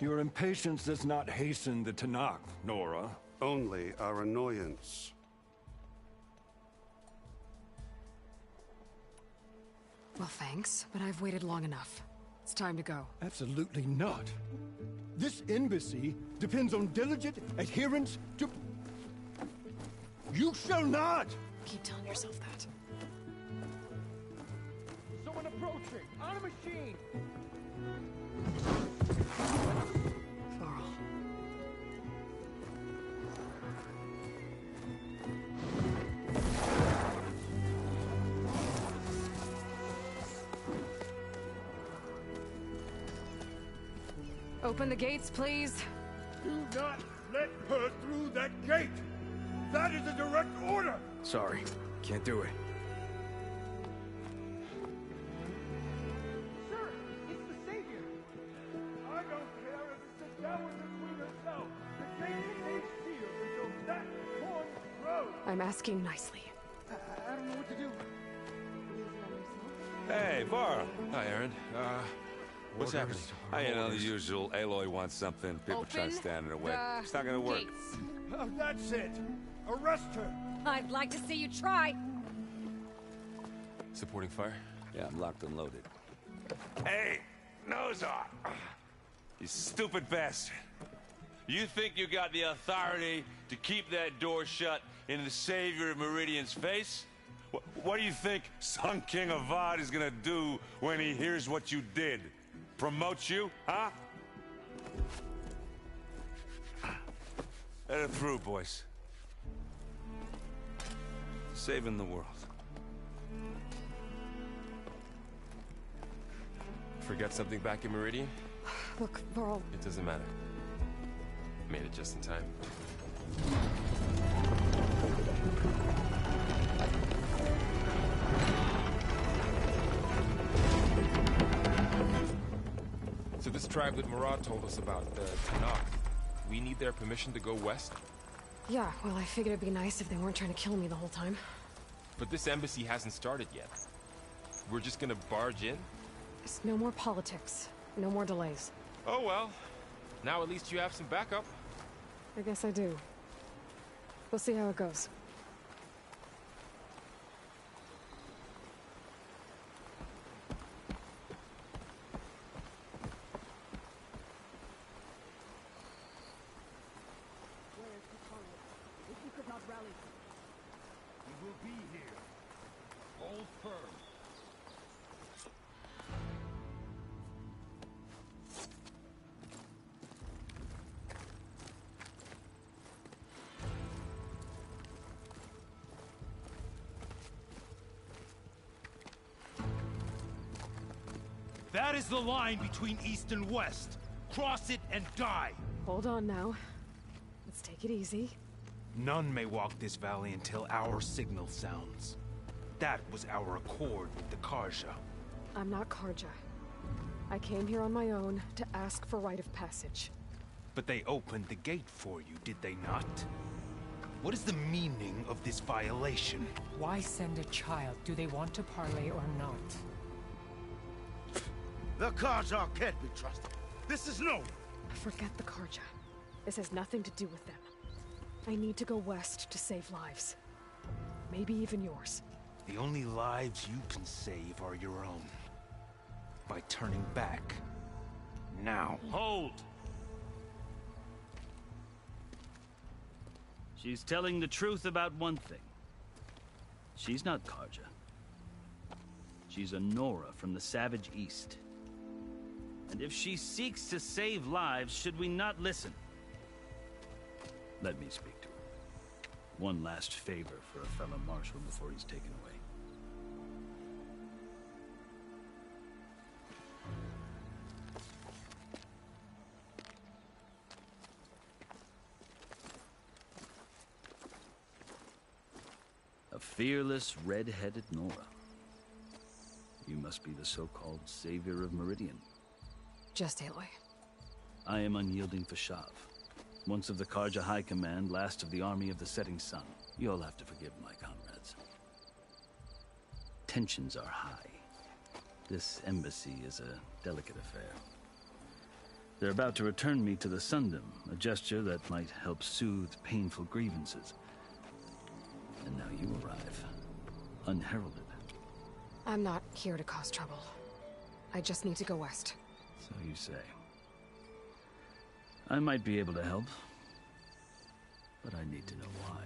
S19: Your impatience does not hasten the Tanakh, Nora.
S7: Only our annoyance.
S1: Well, thanks, but I've waited long enough. It's time to go.
S19: Absolutely not. This embassy depends on diligent adherence to... You shall not!
S1: Keep telling yourself that.
S18: Someone approaching! On a machine!
S1: Open the gates, please.
S18: Do not let her through that gate! That is a direct order!
S8: Sorry, can't do it.
S18: Sir, it's the Savior! I don't care if it's the
S1: I'm asking nicely.
S18: I don't know what to do.
S15: Hey, Varl.
S20: Hi, Aaron. What's happening?
S15: You know, the usual. Aloy wants something. People try to stand in her way. It's not gonna work.
S18: Oh, that's it. Arrest her.
S13: I'd like to see you try.
S20: Supporting fire?
S15: Yeah, I'm locked and loaded.
S21: Hey, Nozar! You stupid bastard. You think you got the authority to keep that door shut in the Savior of Meridian's face? What do you think Sun King Avad is gonna do when he hears what you did? Promote you, huh? Let it through, boys.
S15: Saving the world.
S20: Forgot something back in Meridian?
S1: Look, Varl.
S20: It doesn't matter. Made it just in time. So this tribe that Murad told us about, the Tanakh, we need their permission to go west?
S1: Yeah, well, I figured it'd be nice if they weren't trying to kill me the whole time.
S20: But this embassy hasn't started yet. We're just gonna barge in?
S1: It's no more politics. No more delays.
S20: Oh well. Now at least you have some backup.
S1: I guess I do. We'll see how it goes.
S18: We will be here. Hold firm.
S14: That is the line between East and West. Cross it and die.
S1: Hold on now. Let's take it easy.
S14: None may walk this valley until our signal sounds. That was our accord with the Karja.
S1: I'm not Karja. I came here on my own to ask for rite of passage.
S14: But they opened the gate for you, did they not? What is the meaning of this violation?
S22: Why send a child? Do they want to parley or not?
S11: The Karja can't be trusted. This is no.
S1: Forget the Karja. This has nothing to do with them. I need to go west to save lives. Maybe even yours.
S14: The only lives you can save are your own. By turning back. Now.
S23: Hold! She's telling the truth about one thing. She's not Karja. She's a Nora from the Savage East. And if she seeks to save lives, should we not listen? Let me speak to her. One last favor for a fellow marshal before he's taken away. A fearless, red-headed Nora. You must be the so-called savior of Meridian.
S1: Just Aloy.
S23: I am unyielding Fashav. Once of the Karja High Command, last of the army of the setting sun. You'll have to forgive my comrades. Tensions are high. This embassy is a delicate affair. They're about to return me to the Sundom, a gesture that might help soothe painful grievances. And now you arrive, unheralded.
S1: I'm not here to cause trouble. I just need to go west.
S23: So you say. I might be able to help, but I need to know why.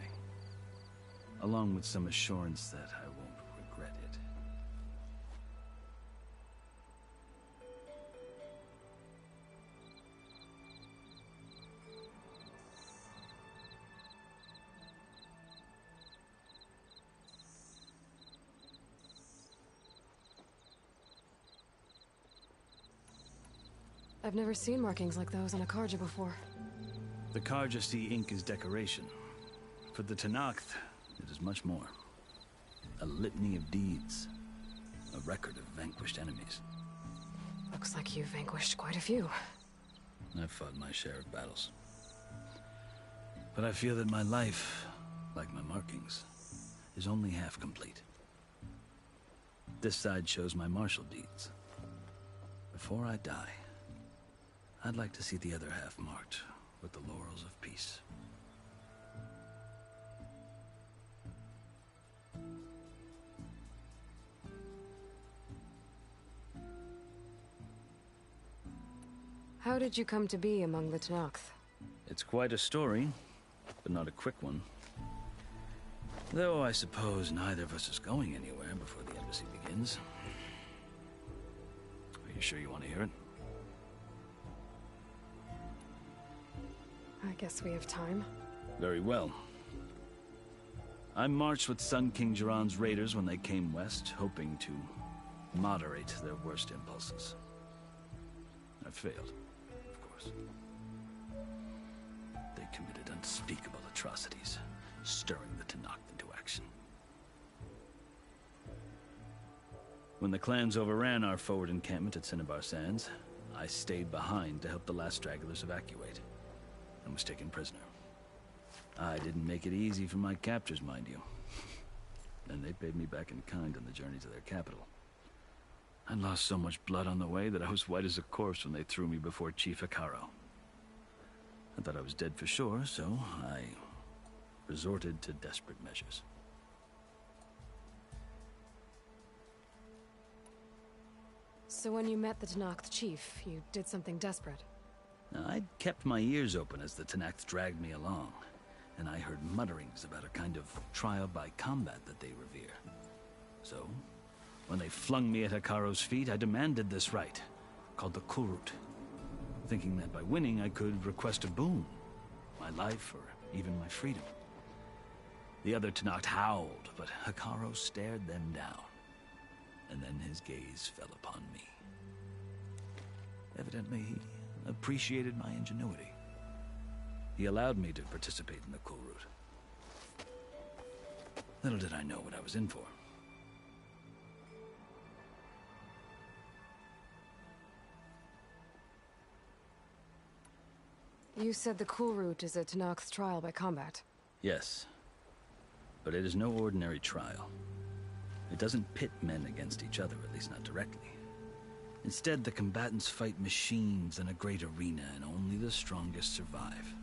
S23: Along with some assurance that I won't regret it.
S1: I've never seen markings like those on a Karja before.
S23: The Karja see ink as decoration. For the Tanakh, it is much more. A litany of deeds. A record of vanquished enemies.
S1: Looks like you've vanquished quite a few.
S23: I've fought my share of battles. But I feel that my life like my markings, is only half complete. This side shows my martial deeds. Before I die, I'd like to see the other half marked with the laurels of peace.
S1: How did you come to be among the Tenakth?
S23: It's quite a story, but not a quick one. Though I suppose neither of us is going anywhere before the embassy begins. Are you sure you want to hear it?
S1: I guess we have time.
S23: Very well. I marched with Sun King Jiran's raiders when they came west, hoping to moderate their worst impulses. I failed, of course. They committed unspeakable atrocities, stirring the Tenakth into action. When the clans overran our forward encampment at Cinnabar Sands, I stayed behind to help the last stragglers evacuate, and was taken prisoner. I didn't make it easy for my captors, mind you. And they paid me back in kind on the journey to their capital. I lost so much blood on the way that I was white as a corpse when they threw me before Chief Hikaru. I thought I was dead for sure, so I resorted to desperate measures.
S1: So when you met the Tenakth chief, you did something desperate?
S23: I'd kept my ears open as the Tenakth dragged me along, and I heard mutterings about a kind of trial by combat that they revere. So, when they flung me at Hikaru's feet, I demanded this right, called the Kurut, thinking that by winning I could request a boon, my life or even my freedom. The other Tenakth howled, but Hikaru stared them down, and then his gaze fell upon me. Evidently, he appreciated my ingenuity. He allowed me to participate in the Kurut. Little did I know what I was in for.
S1: You said the Kurut is a Tenakth trial by combat.
S23: Yes, but it is no ordinary trial. It doesn't pit men against each other, at least not directly. Instead, the combatants fight machines in a great arena, and only the strongest survive.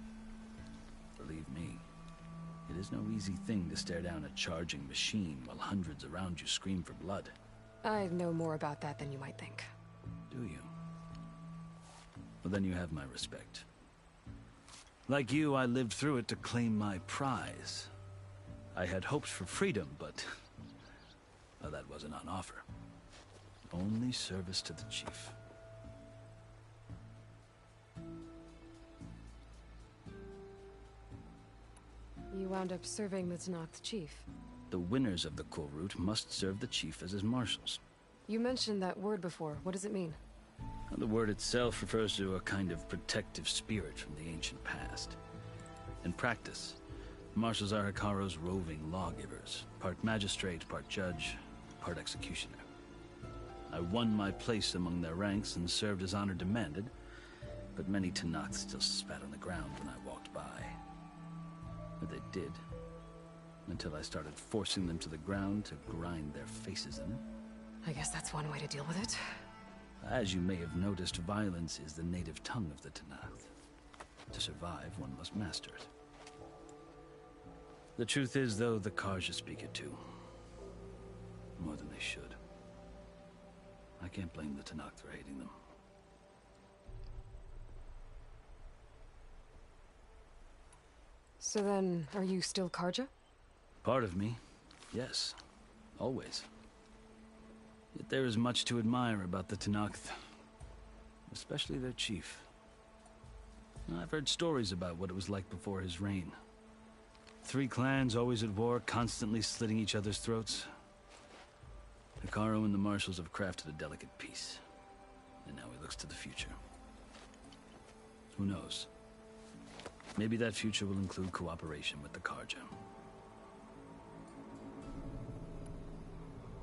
S23: Believe me, it is no easy thing to stare down a charging machine while hundreds around you scream for blood.
S1: I know more about that than you might think.
S23: Do you? Well, then you have my respect. Like you, I lived through it to claim my prize. I had hoped for freedom, but well, that wasn't on offer. Only service to the chief.
S1: You wound up serving the Tenakth chief.
S23: The winners of the Kurut must serve the chief as his marshals.
S1: You mentioned that word before. What does it mean?
S23: The word itself refers to a kind of protective spirit from the ancient past. In practice, marshals are Hikaru's roving lawgivers, part magistrate, part judge, part executioner. I won my place among their ranks and served as honor demanded, but many Tenakth still spat on the ground when I walked by. But they did, until I started forcing them to the ground to grind their faces in it.
S1: I guess that's one way to deal with it.
S23: As you may have noticed, violence is the native tongue of the Tenakth. To survive, one must master it. The truth is, though, the Karja speak it too. More than they should. I can't blame the Tenakth for hating them.
S1: So then, are you still Karja?
S23: Part of me, yes. Always. Yet there is much to admire about the Tenakth. Especially their chief. I've heard stories about what it was like before his reign. 3 clans always at war, constantly slitting each other's throats. Hikaru and the marshals have crafted a delicate peace. And now he looks to the future. Who knows? Maybe that future will include cooperation with the Karja.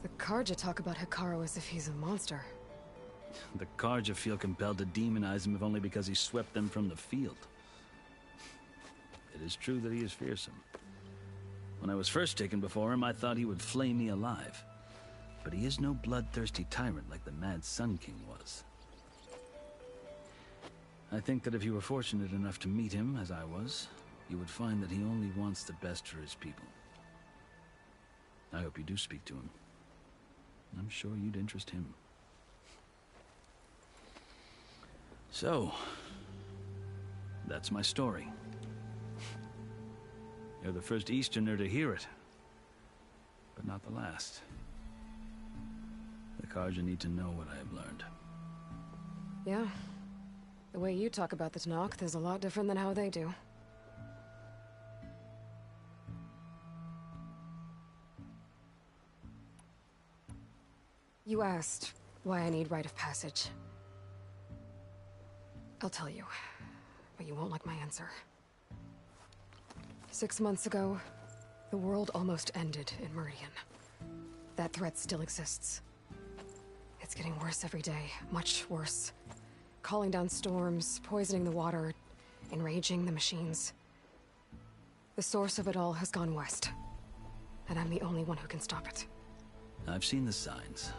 S1: The Karja talk about Hikaru as if he's a monster.
S23: The Karja feel compelled to demonize him if only because he swept them from the field. It is true that he is fearsome. When I was first taken before him, I thought he would flay me alive. But he is no bloodthirsty tyrant like the Mad Sun King was. I think that if you were fortunate enough to meet him, as I was, you would find that he only wants the best for his people. I hope you do speak to him. I'm sure you'd interest him. So, that's my story. You're the first Easterner to hear it, but not the last. The Karja need to know what I have learned.
S1: Yeah. The way you talk about the Tanakh is a lot different than how they do. You asked why I need rite of passage. I'll tell you, but you won't like my answer. 6 months ago, the world almost ended in Meridian. That threat still exists. It's getting worse every day, much worse. Calling down storms, poisoning the water, enraging the machines. The source of it all has gone west, and I'm the only one who can stop it.
S23: I've seen the signs.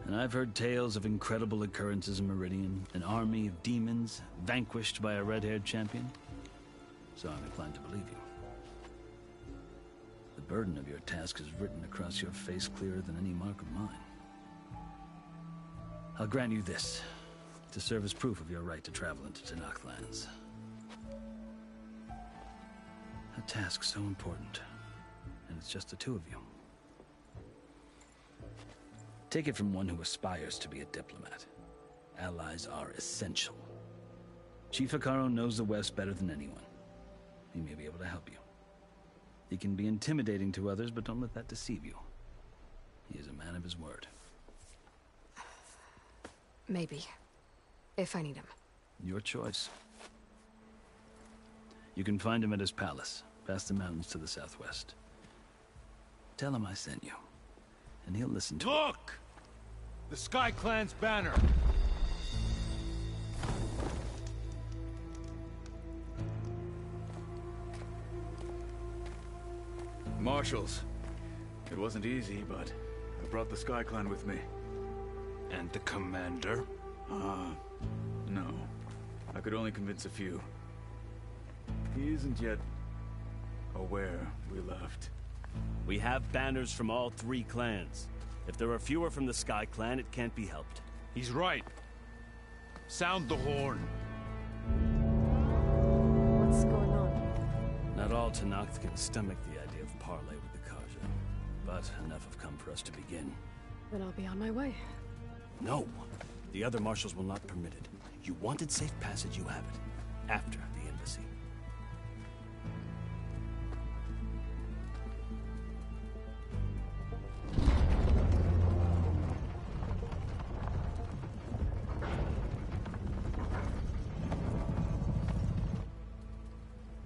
S23: And I've heard tales of incredible occurrences in Meridian, an army of demons vanquished by a red-haired champion. So I'm inclined to believe you. The burden of your task is written across your face clearer than any mark of mine. I'll grant you this, to serve as proof of your right to travel into Tanakh lands. A task so important, and it's just the two of you. Take it from one who aspires to be a diplomat. Allies are essential. Chief Hekarro knows the West better than anyone. He may be able to help you. He can be intimidating to others, but don't let that deceive you. He is a man of his word.
S1: Maybe. If I need him.
S23: Your choice. You can find him at his palace, past the mountains to the southwest. Tell him I sent you, and he'll listen to it.
S14: Look! The Sky Clan's banner!
S2: Marshals. It wasn't easy, but I brought the Sky Clan with me.
S14: And the commander?
S2: No. I could only convince a few. He isn't yet aware we left.
S3: We have banners from all 3 clans. If there are fewer from the Sky Clan, it can't be helped.
S14: He's right. Sound the horn.
S1: What's going on?
S3: Not all Tanakh can stomach the idea of parley with the Karja, but enough have come for us to begin.
S1: Then I'll be on my way.
S3: No! The other marshals will not permit it. You wanted safe passage, you have it. After the embassy.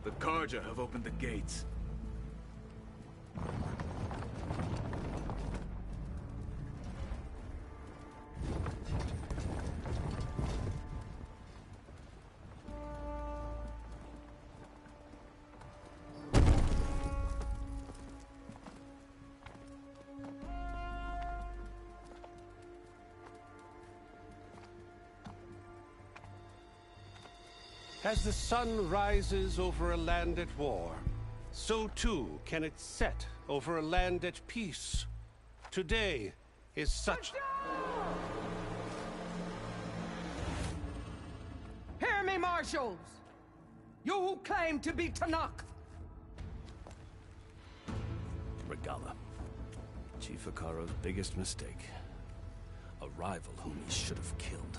S2: The Karja have opened the gates.
S18: As the sun rises over a land at war, so too can it set over a land at peace. Today is such...
S4: Hear me, marshals! You who claim to be Tanakh!
S3: Regala. Chief Hekarro's biggest mistake. A rival whom he should have killed.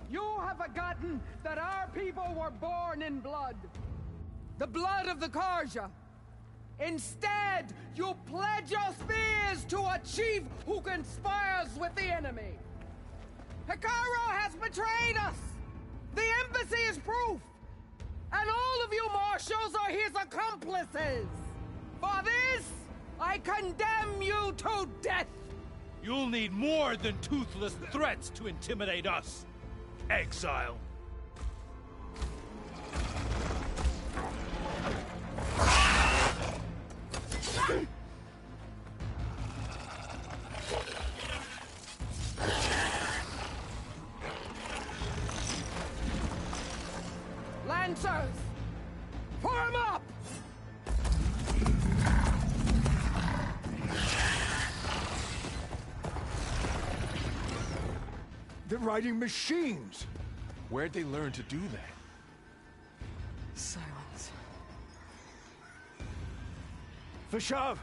S4: You have forgotten that our people were born in blood. The blood of the Karja. Instead, you pledge your spears to a chief who conspires with the enemy. Hekarro has betrayed us! The embassy is proof! And all of you marshals are his accomplices! For this, I condemn you to death!
S14: You'll need more than toothless threats to intimidate us. Exile.
S4: Lancers! Form up!
S19: They're riding machines!
S20: Where'd they learn to do that?
S1: Silence.
S19: Vashav!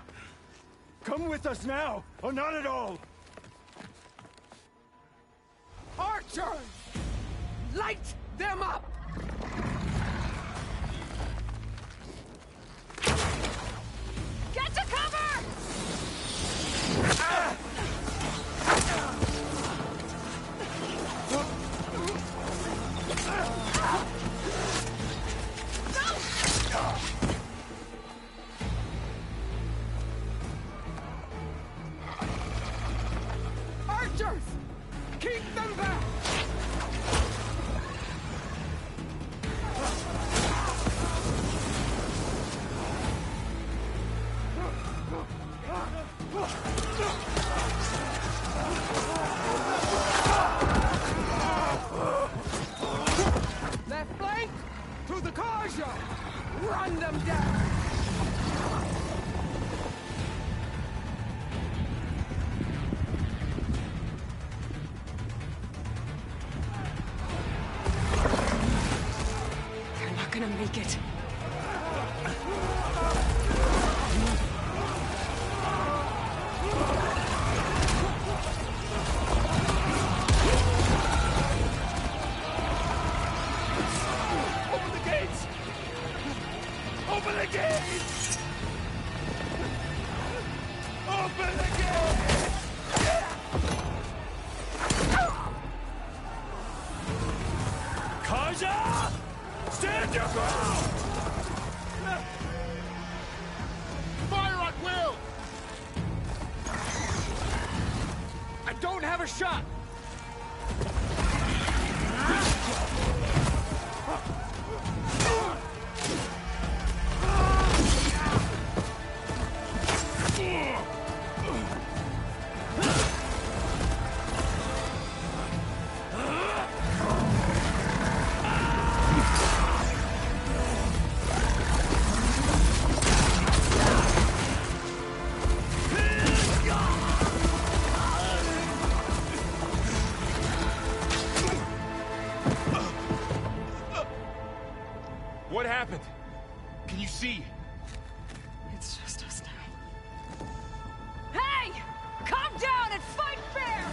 S19: Come with us now, or not at all!
S4: Archers! Light them up!
S13: Get to cover!
S4: Archers! Keep them back! Left flank to the Karja! Run them down!
S1: They're not gonna make it.
S11: Open the gates! Open the gates! Open the gates!
S19: Kaja! Stand your ground!
S11: Fire at will! I don't have a shot!
S20: What happened? Can you see?
S1: It's just us now.
S13: Hey! Calm down and fight fair!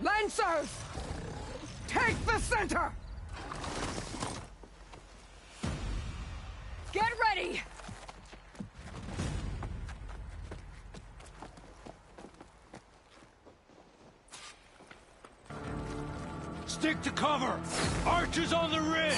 S4: Lancers! Take the center!
S13: Get ready!
S11: Stick to cover! Archers on the ridge!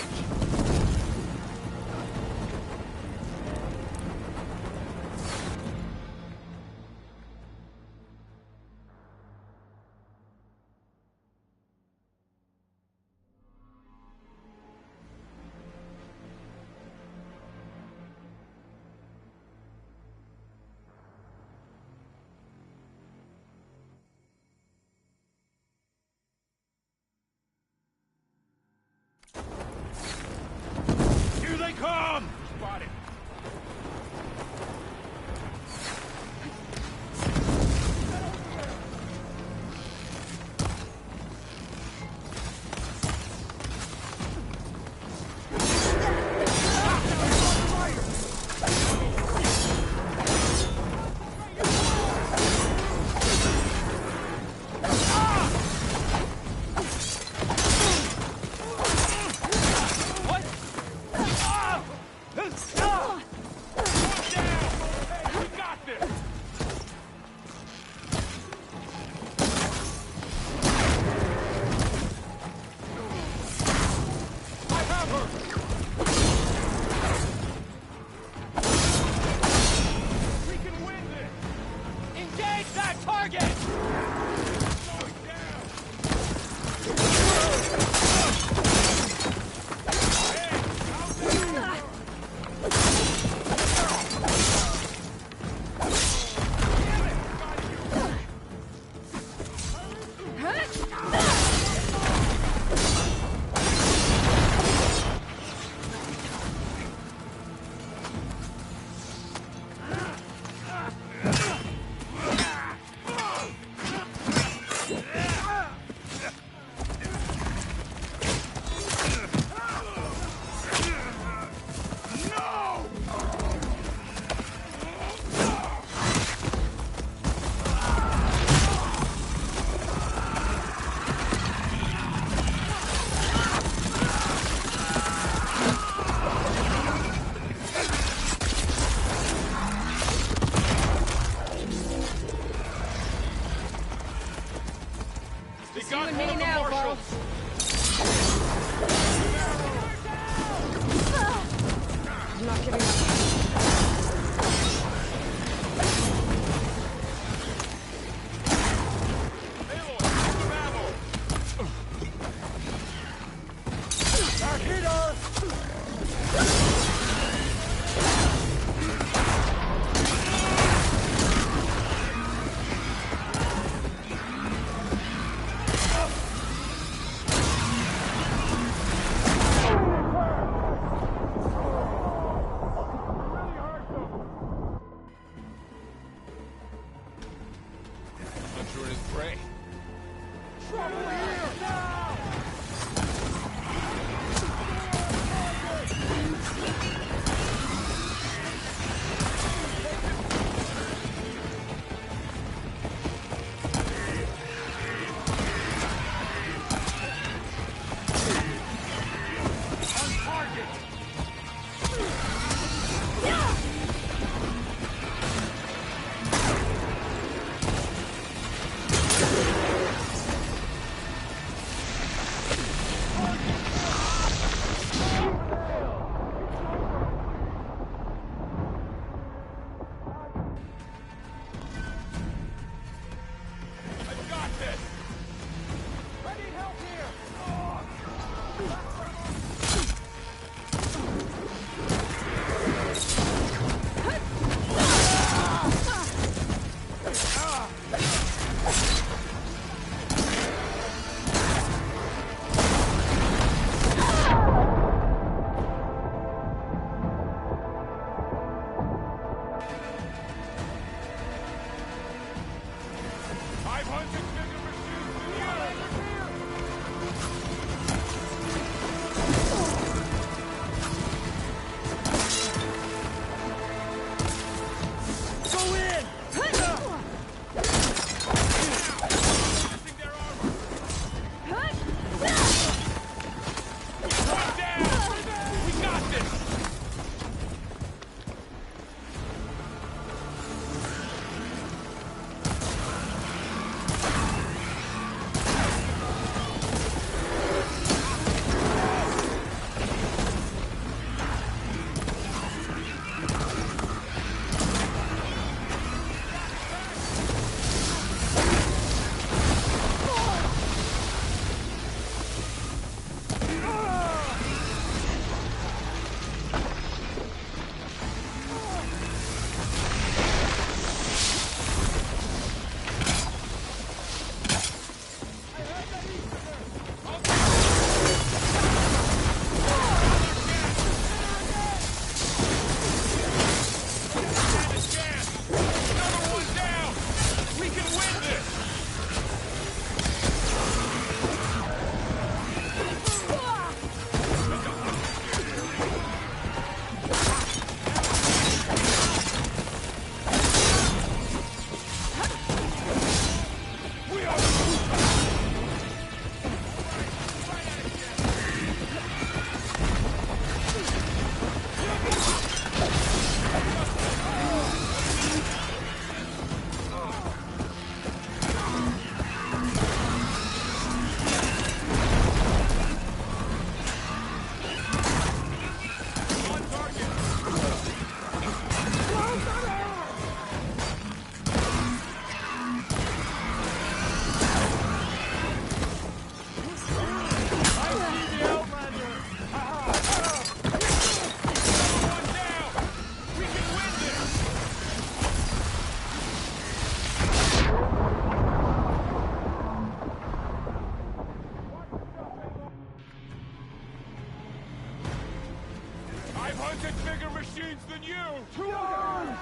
S11: at bigger machines than you!
S4: To arms!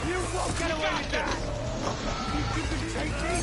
S11: You won't get away with that! You can take me?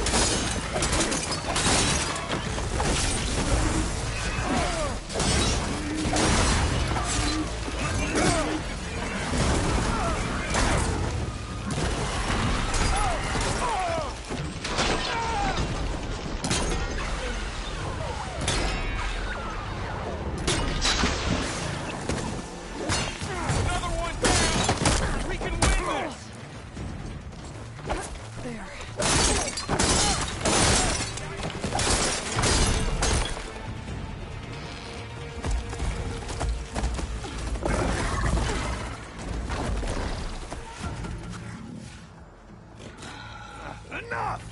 S11: Enough!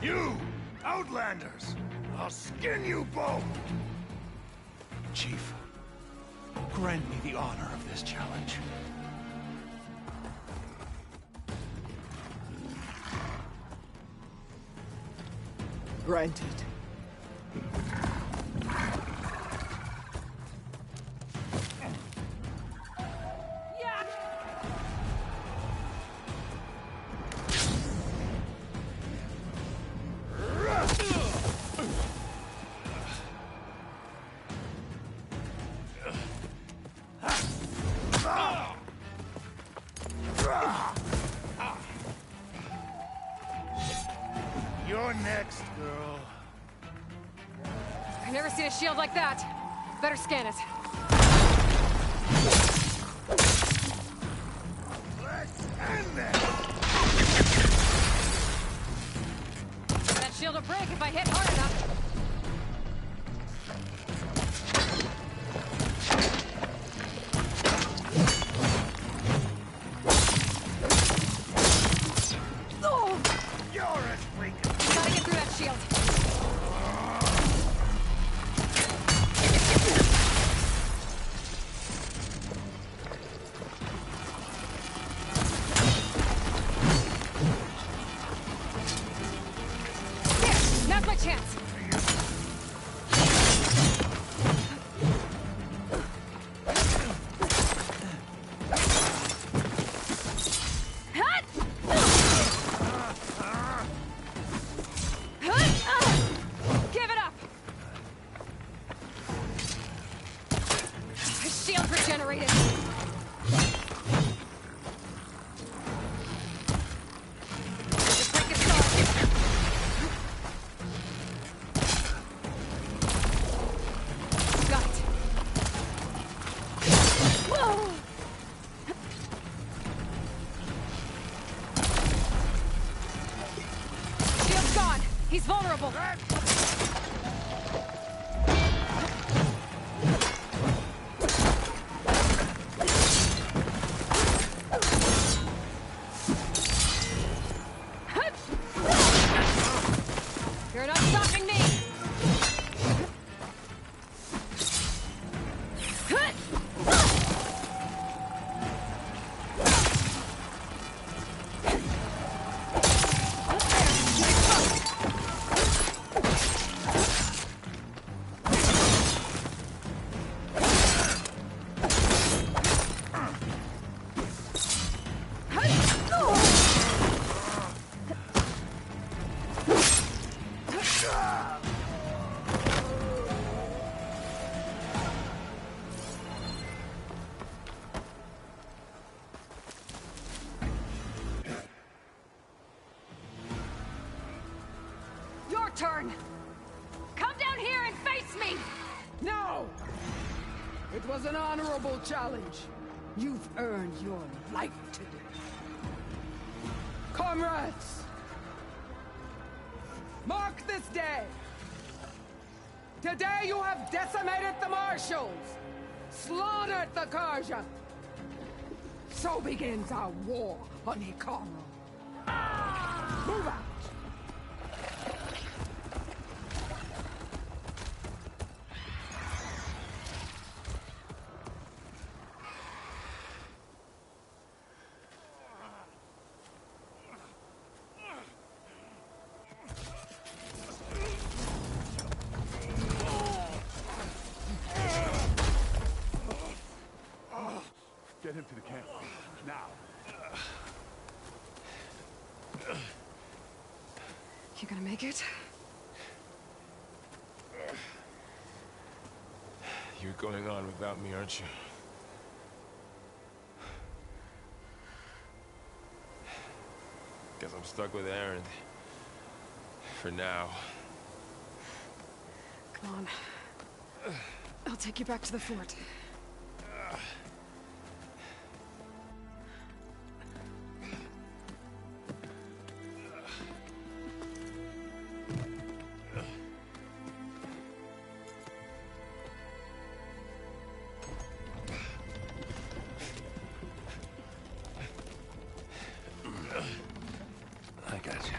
S11: You, Outlanders! I'll skin you both!
S14: Chief, grant me the honor of this challenge.
S4: Granted.
S11: You're next, girl.
S1: I've never seen a shield like that. Better scan it.
S11: Let's end this!
S1: That shield will break if I hit hard enough. He's vulnerable. You're not stopping me. Turn. Come down here and face me!
S4: No! It was an honorable challenge. You've earned your life today. Comrades! Mark this day! Today you have decimated the Marshals! Slaughtered the Karja! So begins our war on Hikaru. Move out!
S1: You gonna make it?
S20: You're going on without me, aren't you? Guess I'm stuck with Aaron. For now.
S1: Come on. I'll take you back to the fort.
S20: I got you.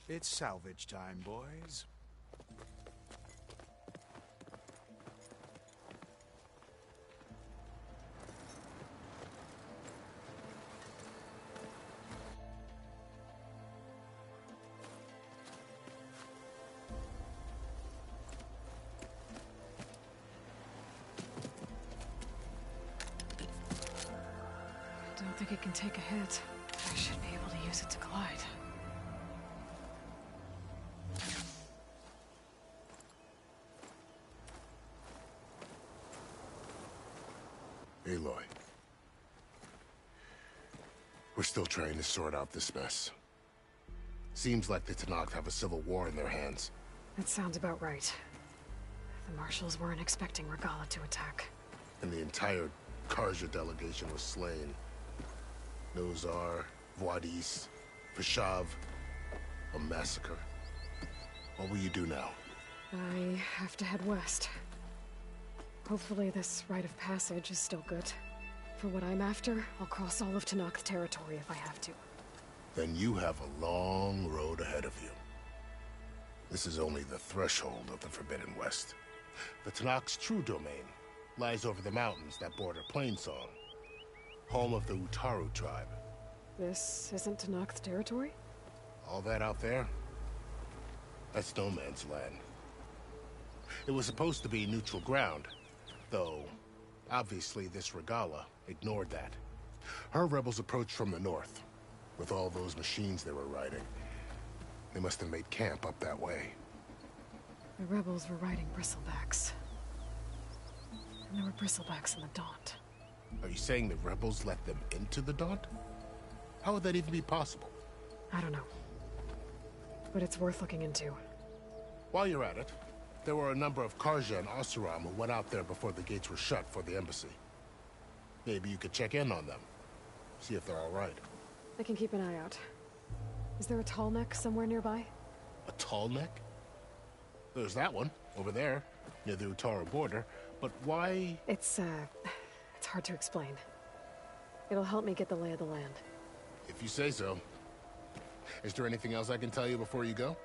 S14: It's salvage time, boys.
S1: I don't think it can take a hit. I should be able to use it to glide.
S16: Aloy. We're still trying to sort out this mess. Seems like the Tenakth have a civil war in their hands.
S1: That sounds about right. The marshals weren't expecting Regala to attack.
S16: And the entire Karja delegation was slain. Nozar, Voidis, Vashav. A massacre. What will you do now?
S1: I have to head west. Hopefully this rite of passage is still good. For what I'm after, I'll cross all of Tenakth territory if I have to.
S16: Then you have a long road ahead of you. This is only the threshold of the Forbidden West. The Tenakth's true domain lies over the mountains that border Plainsong, home of the Utaru tribe.
S1: This isn't Tenakth territory?
S16: All that out there? That's no man's land. It was supposed to be neutral ground, though obviously this Regala ignored that. Her rebels approached from the north, with all those machines they were riding. They must have made camp up that way.
S1: The rebels were riding bristlebacks. And there were bristlebacks in the Daunt.
S16: Are you saying the rebels let them into the Daunt? How would that even be possible?
S1: I don't know. But it's worth looking into.
S16: While you're at it, there were a number of Karja and Oseram who went out there before the gates were shut for the embassy. Maybe you could check in on them. See if they're all right.
S1: I can keep an eye out. Is there a tall neck somewhere nearby?
S16: A tall neck? There's that one, over there, near the Utaru border. But why?
S1: It's hard to explain. It'll help me get the lay of the land.
S16: If you say so. Is there anything else I can tell you before you go?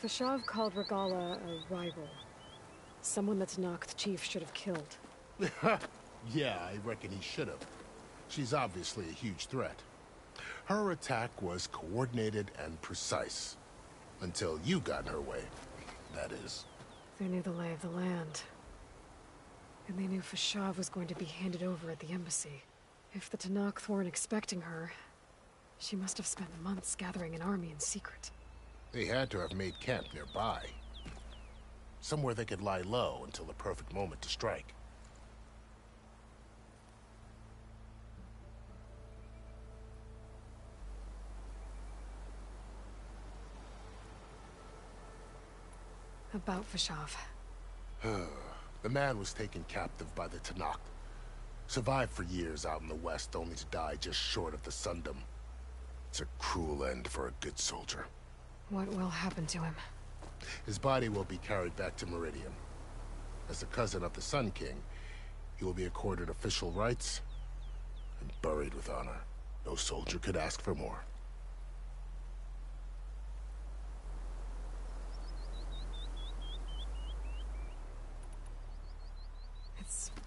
S1: Vashav called Regala a rival. Someone that Tenakth chief should have killed.
S16: Yeah, I reckon he should have. She's obviously a huge threat. Her attack was coordinated and precise. Until you got in her way, that is.
S1: They knew the lay of the land. And they knew Vashav was going to be handed over at the embassy. If the Tenakth weren't expecting her, she must have spent months gathering an army in secret.
S16: They had to have made camp nearby. Somewhere they could lie low until the perfect moment to strike.
S1: About Vashav.
S16: The man was taken captive by the Tenakth. Survived for years out in the west, only to die just short of the Sundom. It's a cruel end for a good soldier.
S1: What will happen to him?
S16: His body will be carried back to Meridian. As a cousin of the Sun King, he will be accorded official rights and buried with honor. No soldier could ask for more.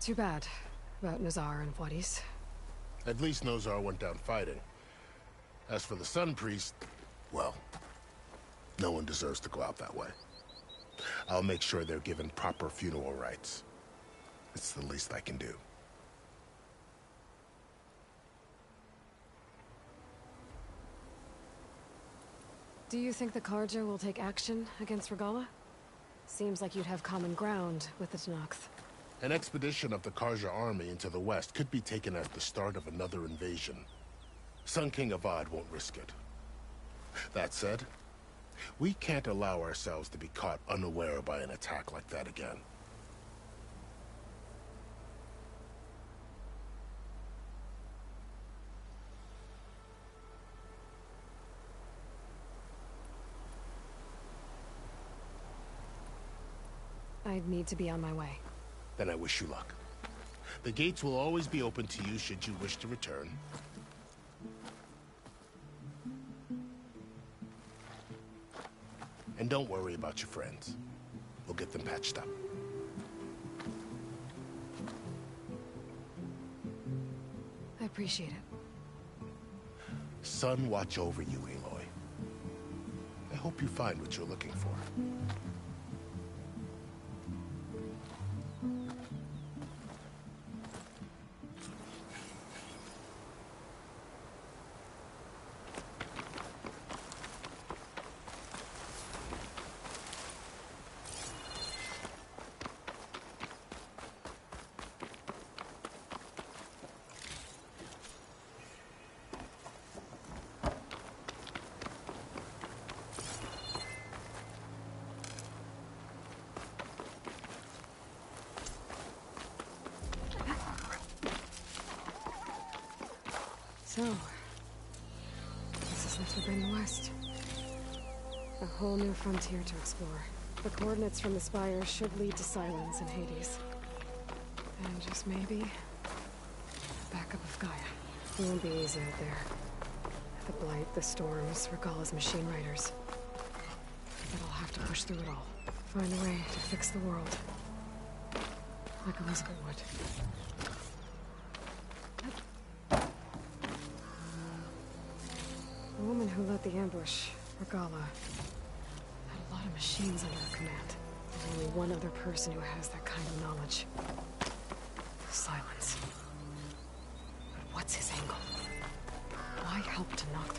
S1: Too bad about Nazar and Wadis.
S16: At least Nozar went down fighting. As for the Sun Priest, well, no one deserves to go out that way. I'll make sure they're given proper funeral rites. It's the least I can do.
S1: Do you think the Karja will take action against Regala? Seems like you'd have common ground with the Tenakth.
S16: An expedition of the Karja army into the west could be taken at the start of another invasion. Sun King Avad won't risk it. That said, we can't allow ourselves to be caught unaware by an attack like that again.
S1: I'd need to be on my way.
S16: Then I wish you luck. The gates will always be open to you should you wish to return. And don't worry about your friends. We'll get them patched up.
S1: I appreciate it.
S16: Sun watch over you, Aloy. I hope you find what you're looking for.
S1: So, this is the Forbidden West. A whole new frontier to explore. The coordinates from the spire should lead to Silence and Hades. And just maybe, backup of Gaia. It won't be easy out there. The Blight, the Storms, Regala's machine riders. But I'll have to push through it all. Find a way to fix the world. Like Elizabeth would. The woman who led the ambush, Regala, had a lot of machines under her command. And only one other person who has that kind of knowledge. Silence. But what's his angle? Why help to knock